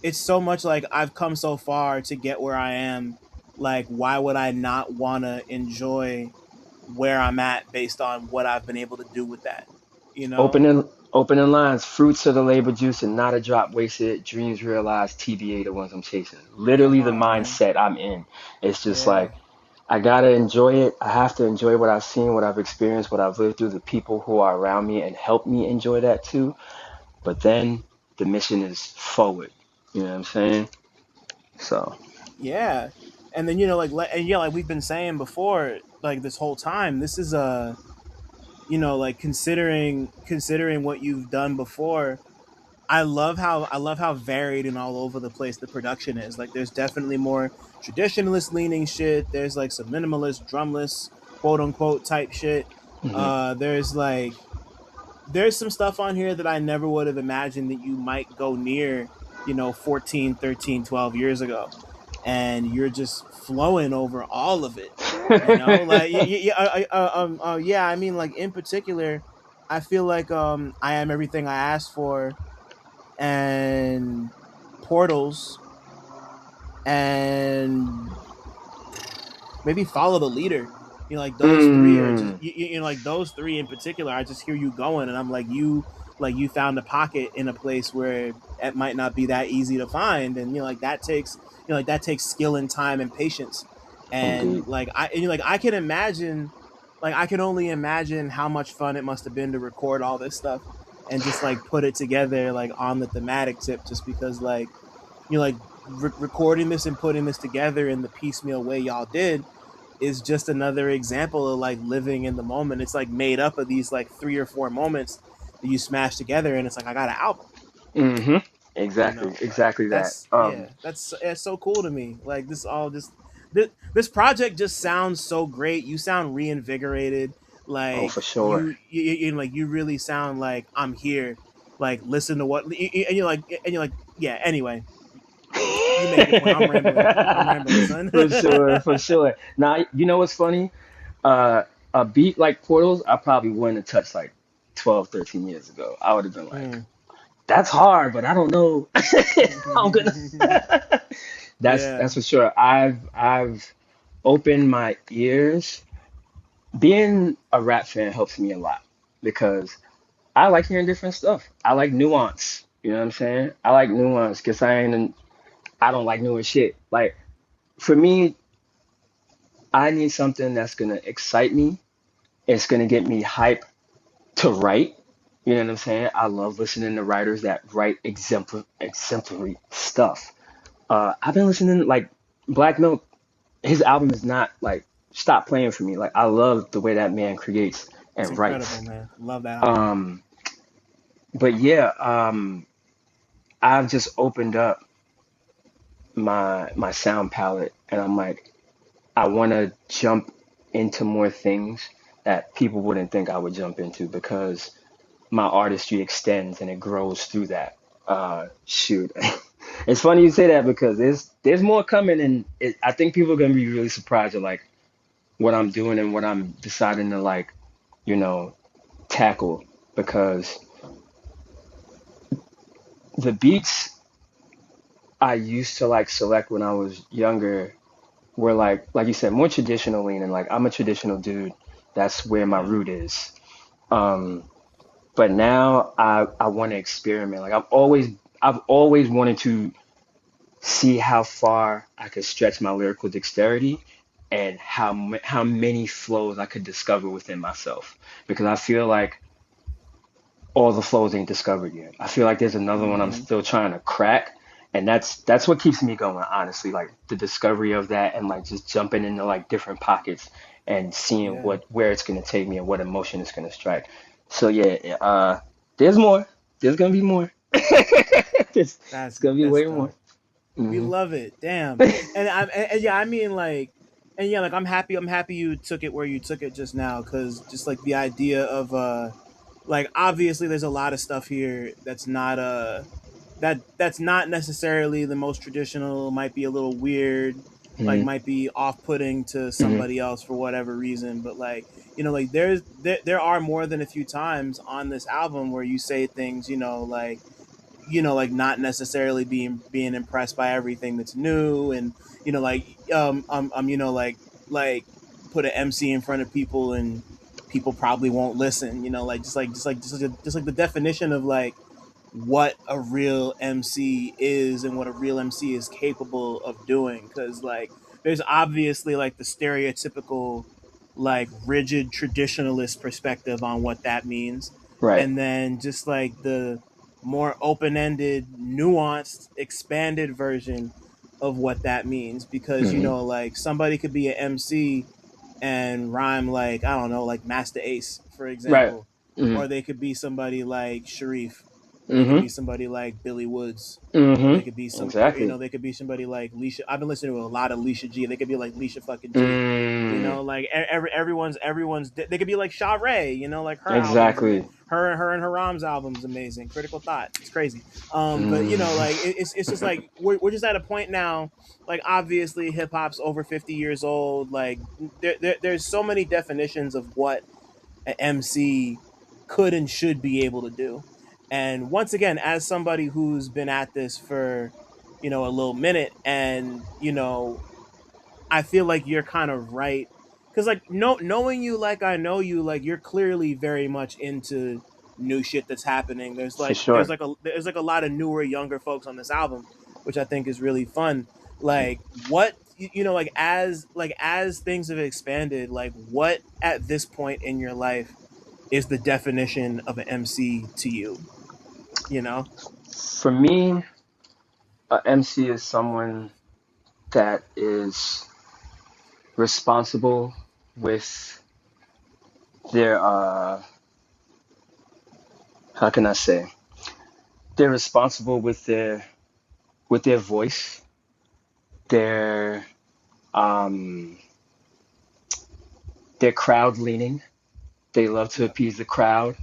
it's so much like I've come so far to get where I am. Like, why would I not want to enjoy where I'm at based on what I've been able to do with that? You know? Opening lines, fruits of the labor juice and not a drop wasted, dreams realized, TBA the ones I'm chasing. Come Literally the on, man. mindset I'm in. It's just Yeah. like I gotta enjoy it. I have to enjoy what I've seen, what I've experienced, what I've lived through, the people who are around me and help me enjoy that too. But then the mission is forward. You know what I'm saying? So, Yeah. And then and yeah, like we've been saying before, like this whole time, this is a like considering what you've done before. I love how varied and all over the place the production is. Like there's definitely more traditionalist leaning shit. There's like some minimalist, drumless, quote unquote type shit. mhm. There's like there's some stuff on here that I never would have imagined that you might go near, 14, 13, 12 years ago. And you're just flowing over all of it. Like yeah, I mean like in particular, I feel like I am everything I asked for, and portals, and maybe follow the leader. Like those three are just Mm, like those three in particular. I just hear you going, and I'm like you found a pocket in a place where it might not be that easy to find, and like that takes like that takes skill and time and patience, and indeed. like I can imagine, like I can only imagine how much fun it must have been to record all this stuff and just like put it together like on the thematic tip, just because like like recording this and putting this together in the piecemeal way y'all did is just another example of like living in the moment. It's like made up of these like 3 or 4 moments that you smash together, and it's like I got an album. Hmm. Exactly. Like Exactly that. that's yeah, that's so cool to me. Like this all just this project just sounds so great. You sound reinvigorated. Oh, Like for sure. like you really sound like I'm here. Like listen to what and you're like yeah. Anyway, you make your point. I'm rambling. I'm rambling, son. For sure, for sure. Now, you know what's funny? Uh, a beat like Portals, I probably wouldn't have touched like 12, 13 years ago. I would have been like, Mm. that's hard, but I don't know. I'm gonna. Yeah. That's for sure. I've opened my ears. Being a rap fan helps me a lot because I like hearing different stuff. I like nuance. You know what I'm saying? I like nuance because I don't like newer shit. Like for me, I need something that's gonna excite me. It's gonna get me hype to write. You know what I'm saying? I love listening to writers that write exemplary stuff. I've been listening like Black Milk. His album is not like stop playing for me. Like I love the way that man creates It's and incredible, writes. man. Love that album. Um, but yeah, I've just opened up my sound palette, and I'm like, I want to jump into more things that people wouldn't think I would jump into because my artistry extends and it grows through that. Shoot, it's funny you say that because there's more coming, and I think people are gonna be really surprised at like what I'm doing and what I'm deciding to like, you know, tackle because the beats I used to like select when I was younger were like you said, more traditional leaning. Like I'm a traditional dude. That's where my Yeah. root is. Um, but now I want to experiment. Like I've always wanted to see how far I could stretch my lyrical dexterity and how many flows I could discover within myself. Because I feel like all the flows ain't discovered yet. I feel like there's another one I'm Hmm. still trying to crack. And that's what keeps me going, honestly, like the discovery of that and like just jumping into like different pockets and seeing Yeah. where it's gonna take me and what emotion it's gonna strike. So yeah, there's more. There's gonna be more. It's gonna be That's way more. dope. We Hmm. love it. Damn. And yeah, I mean like, and yeah, like I'm happy you took it where you took it just now, because just like the idea of like obviously there's a lot of stuff here that's not that's not necessarily the most traditional, might be a little weird, like Hmm. might be off-putting to Hmm. somebody else for whatever reason, but like, like there are more than a few times on this album where you say things, like, like not necessarily being impressed by everything that's new, and like like put an MC in front of people and people probably won't listen, just like the definition of like what a real MC is and what a real MC is capable of doing, cuz like there's obviously like the stereotypical like rigid traditionalist perspective on what that means, Right. and then just like the more open-ended, nuanced, expanded version of what that means, because Hmm. like somebody could be an MC and rhyme like, I don't know, like Master Ace, for Right. example, Hmm. or they could be somebody like Sharif, or they could Hmm. be somebody like Billy Woods, or Hmm. they could be Exactly. they could be somebody like Leisha. I've been listening to a lot of Leisha G. They could be like Leisha fucking G. Mm. Like everyone's. They could be like Sha Ray. Like her albums, and Exactly. her and her Ram's albums amazing. Critical Thought, it's crazy. But Mm. like it's just like we're just at a point now. Like obviously hip hop's over 50 years old. Like there's so many definitions of what an MC could and should be able to do. And once again, as somebody who's been at this for, a little minute, and, I feel like you're kind of right. Cause like knowing you like I know you, like you're clearly very much into new shit that's happening. There's For like sure. there's like a lot of newer, younger folks on this album, which I think is really fun. Like what like as things have expanded, like what at this point in your life is the definition of an MC to you? You know? For me, a MC is someone that is responsible with their how can I say? They're responsible with their voice, their um their crowd leaning. They love to Yeah. appease the crowd.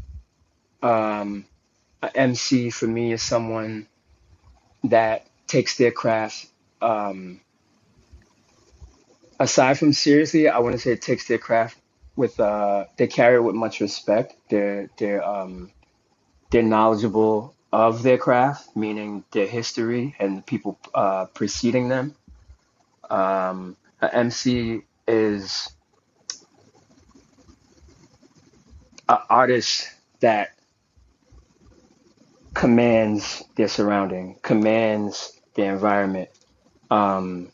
A MC for me is someone that takes their craft aside from seriously, I want to say it takes their craft with they carry it with much respect. They're knowledgeable of their craft, meaning their history and the people preceding them. An MC is an artist that commands their surrounding, commands their environment. Um,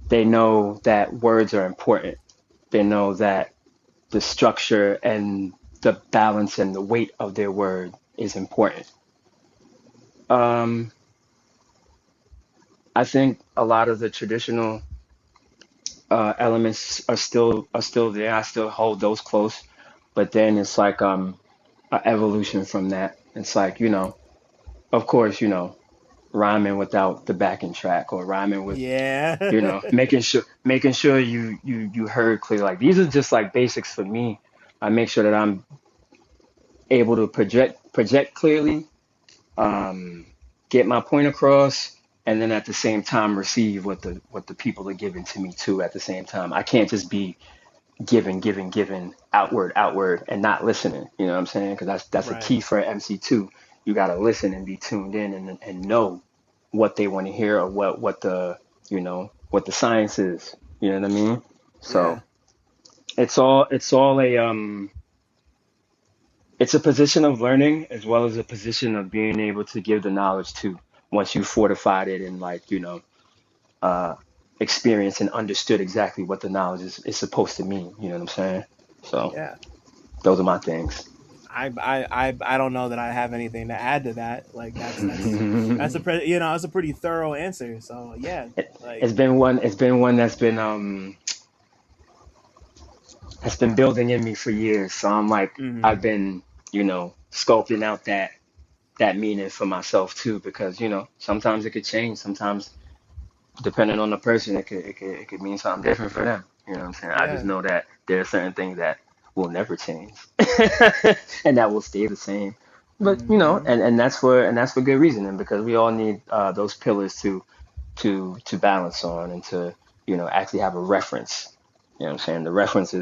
they know that words are important. They know that the structure and the balance and the weight of their word is important. Um, I think a lot of the traditional elements are still there. I still hold those close, but then it's like an evolution from that. It's like, of course, rhyming without the backing track, or rhyming with, Yeah. making sure you heard clearly. Like, these are just like basics for me. I make sure that I'm able to project clearly, um, get my point across, and then at the same time receive what the people are giving to me too. At the same time, I can't just be giving outward and not listening. You know what I'm saying? Because that's a Right. key for an MC too. You got to listen and be tuned in, and know what they want to hear, or what the science is. You know what I mean? Yeah. So it's a position of learning, as well as a position of being able to give the knowledge to, once you fortified it, and like, uh, experienced and understood exactly what the knowledge is supposed to mean. You know what I'm saying? So Yeah. those are my things. I don't know that I have anything to add to that. Like that's that's a pretty thorough answer. So yeah, It, like it's been one that's been building in me for years. So I'm like, I've mhm. been, sculpting out that meaning for myself too, because sometimes it could change. Sometimes, depending on the person, it could mean something different for them. You know what I'm saying? I just Yeah. know that there are certain things that will never change, and that will stay the same. But Mhm. and that's for good reason, and because we all need those pillars to balance on, and to actually have a reference. You know what I'm saying? The reference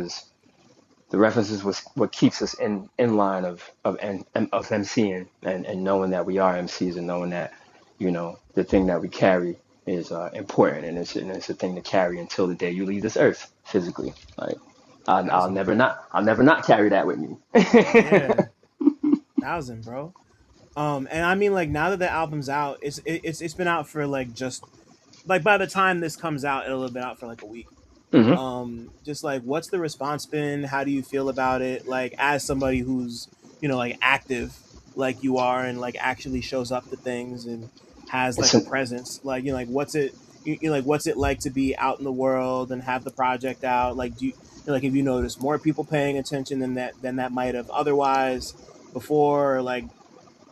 is what keeps us in line of MCing, and knowing that we are MCs, and knowing that the thing that we carry is important, and it's a thing to carry until the day you leave this earth physically. Like, Thousand, bro. I'll never not carry that with me. Yeah. Thousand, bro. And I mean, like, now that the album's out, it's been out for like just like by the time this comes out, it'll have been out for like a week. Hmm. Just like, what's the response been? How do you feel about it? Like, as somebody who's like active, like you are, and like actually shows up to things and has It's like a an, presence. Like, like what's it? Like, what's it like to be out in the world and have the project out? Like, do you, like, have you noticed more people paying attention than that might have otherwise before? Or like,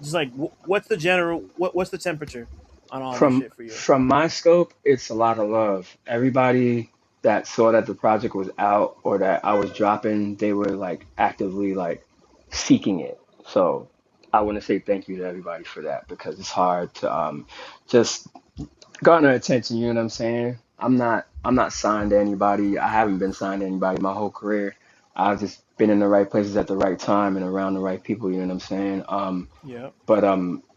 just like, what's the general? What's the temperature on all this from shit for you? from my scope, it's a lot of love. Everybody that saw that the project was out, or that I was dropping, they were like actively like seeking it. So I want to say thank you to everybody for that, because it's hard to just garner attention. You know what I'm saying? I'm not signed to anybody. I haven't been signed to anybody my whole career. I've just been in the right places at the right time, and around the right people. You know what I'm saying? Yeah. But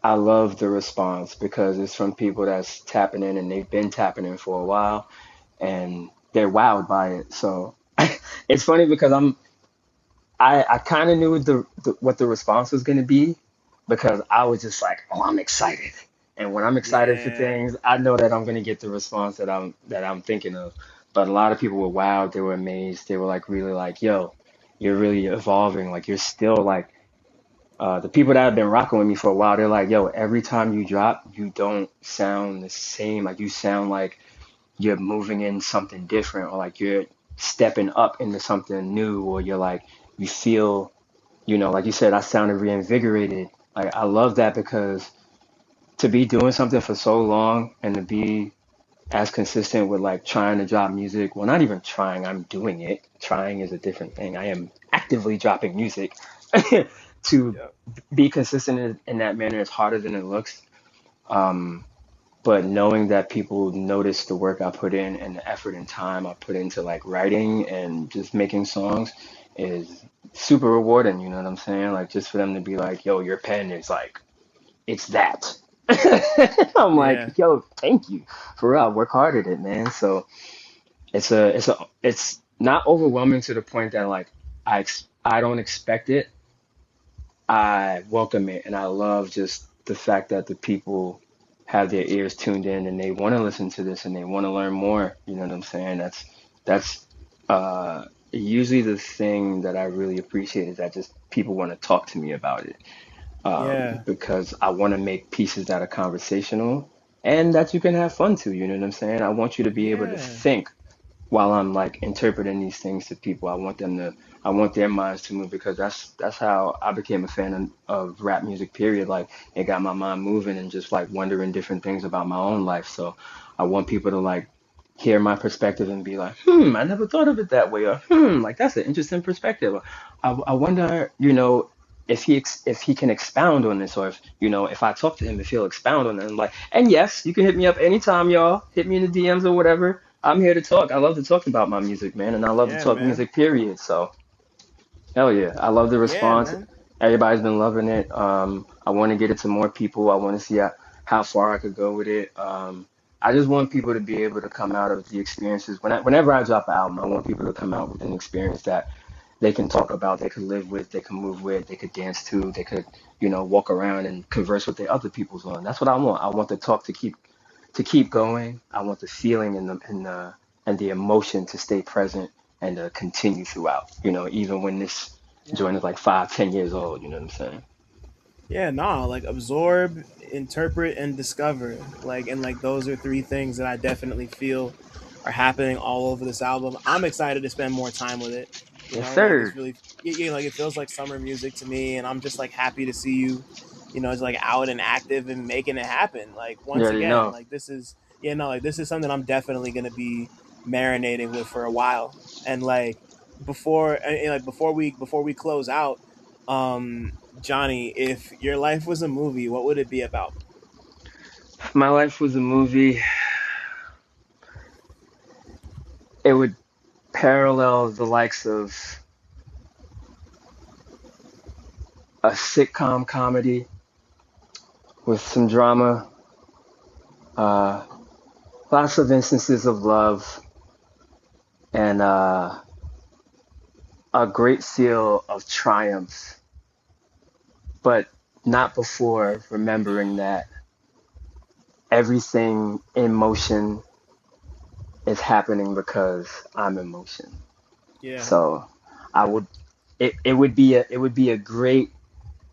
I love the response, because it's from people that's tapping in, and they've been tapping in for a while, and they're wowed by it. So it's funny, because I kind of knew what the response was going to be, because I was just like, oh, I'm excited. And when I'm excited for Yeah. things, I know that I'm going to get the response that I'm thinking of. But a lot of people were wowed. They were amazed. They were like, really like, yo, you're really evolving. Like, you're still like, the people that have been rocking with me for a while, they're like, yo, every time you drop, you don't sound the same. Like, you sound like you're moving in something different, or like you're stepping up into something new, or you're like, you feel, like you said, I sounded reinvigorated. Like, I love that, because to be doing something for so long, and to be as consistent with like trying to drop music, well, not even trying, I'm doing it. Trying is a different thing. I am actively dropping music. To Yeah. be consistent in that manner is harder than it looks. Um, but knowing that people notice the work I put in, and the effort and time I put into like writing and just making songs, is super rewarding. You know what I'm saying? Like, just for them to be like, yo, your pen is like, it's that. I'm Yeah. like, yo, thank you. For real, I work hard at it, man. So it's not overwhelming to the point that like I don't expect it. I welcome it, and I love just the fact that the people have their ears tuned in and they want to listen to this and they want to learn more. You know what I'm saying? That's usually the thing that I really appreciate is that just people want to talk to me about it, Yeah. because I want to make pieces that are conversational and that you can have fun to. You know what I'm saying? I want you to be able to Yeah. think while I'm like interpreting these things to people. I want their minds to move because that's how I became a fan of rap music, period. Like it got my mind moving and just like wondering different things about my own life. So I want people to like hear my perspective and be like, I never thought of it that way, or like that's an interesting perspective. I wonder, if he can expound on this, or if if I talk to him, if he'll expound on it. And like, and yes, you can hit me up anytime, y'all. Hit me in the DMs or whatever. I'm here to talk. I love to talk about my music, man, and I love to Yeah, talk man. music, period. So hell yeah, I love the Yeah, response. man. Everybody's been loving it. I want to get it to more people. I want to see how far I could go with it. I just want people to be able to come out of the experiences. Whenever I drop an album, I want people to come out with an experience that they can talk about, they could live with, they can move with, they could dance to, they could, walk around and converse with the other people's on. That's what I want. I want the talk to keep going. I want the feeling and the emotion to stay present and continue throughout. Even when this Yeah. joint is like 5, 10 years old. You know what I'm saying? Yeah, nah, like absorb, interpret, and discover. Like, and like those are three things that I definitely feel are happening all over this album. I'm excited to spend more time with it. You Yes, know, like it's sir. really, yeah, like it feels like summer music to me, and I'm just like happy to see you, it's like out and active and making it happen. Like You once already again, know. like this is, like this is something I'm definitely gonna be marinating with for a while. And like before we close out, Johnny, if your life was a movie, what would it be about? If my life was a movie, it would parallel the likes of a sitcom comedy with some drama, uh, lots of instances of love, and a great feel of triumph, but not before remembering that everything in motion is happening because I'm in motion. Yeah. So I would it would be a great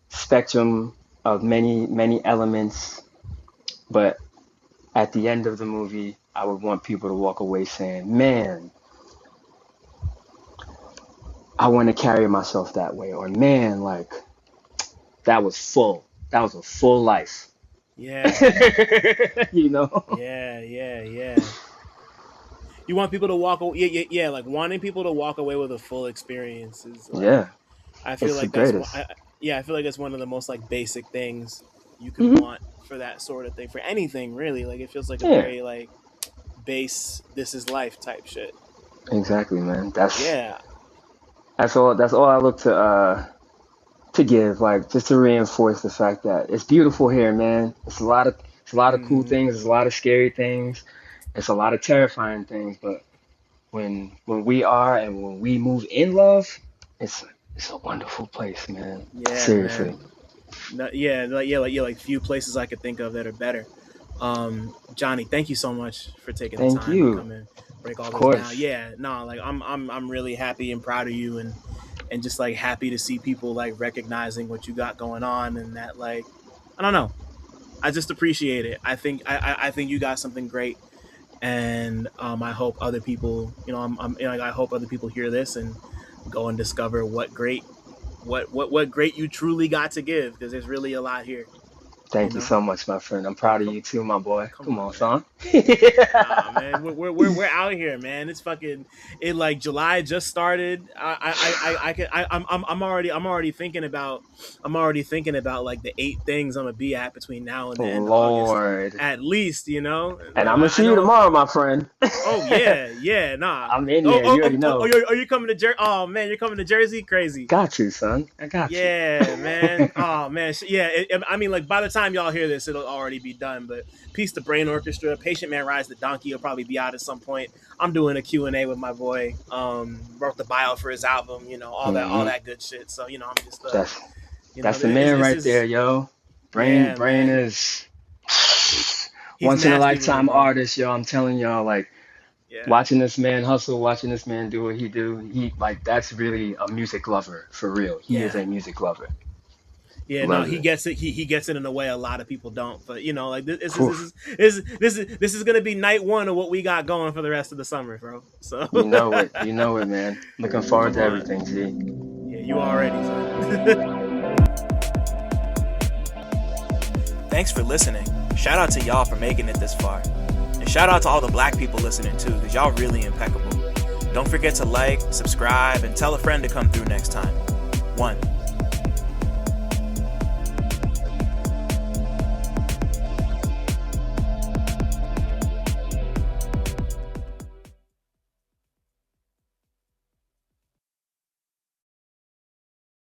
spectrum of many elements, but at the end of the movie, I would want people to walk away saying, "Man, I want to carry myself that way," or "Man, like that was full. That was a full life." Yeah. you know? Yeah. Yeah. Yeah. You want people to walk away. Yeah, yeah, yeah. Like wanting people to walk away with a full experience is like, Yeah, I feel it's the like that's greatest. yeah, I feel like it's one of the most like basic things you could Hmm. want for that sort of thing, for anything really. Like it feels like a Yeah, very like base, this is life type shit. exactly, man. That's Yeah. that's all. That's all I look to give, like just to reinforce the fact that it's beautiful here, man. It's a lot of cool Hmm. things. It's a lot of scary things. It's a lot of terrifying things. But when we are and when we move in love, it's it's a wonderful place, man. Yeah, Seriously. man. No, yeah, like few places I could think of that are better. Johnny, thank you so much for taking the Thank time to you. come and break all Of this down. course. Yeah, no, like I'm really happy and proud of you, and just like happy to see people like recognizing what you got going on, and that like I don't know, I just appreciate it. I think you got something great, and I hope other people, I hope other people hear this and go and discover what great you truly got to give, because there's really a lot here. You Thank you know, so much, my friend. I'm proud of you too, my boy. come Come on, on, man. son. Nah, man, we're out here, man. It's fucking it. Like July just started. I'm already thinking about like the 8 things I'm gonna be at between now and the end of August, Lord. at least. And Like I'm gonna I see you know. tomorrow, my friend. Oh yeah, yeah, nah. I'm in Oh there. oh You oh, already oh, oh know. are you coming to Jersey? Oh man, you're coming to Jersey? Crazy. Got you, son. I got you. Yeah, man. Oh man. Yeah. I mean, like by the time y'all hear this, it'll already be done. But Peace to Brain Orchestra, Patient Man Rides the Donkey will probably be out at some point. I'm doing a Q&A with my boy. Wrote the bio for his album, all that good shit. So I'm just that's the man right there, yo. Brain man. is He's once in a nasty lifetime with it, artist, yo. I'm telling y'all, like, watching this man hustle, watching this man do what he do, that's really a music lover for real. He is a music lover. Yeah, Loves he it. gets it. He gets it in a way a lot of people don't. But like this is gonna be night one of what we got going for the rest of the summer, bro. So You know it, man. Looking forward to everything, G. Yeah, you already, son. Thanks for listening. Shout out to y'all for making it this far. And shout out to all the black people listening too, because y'all really impeccable. Don't forget to like, subscribe, and tell a friend to come through next time. 1.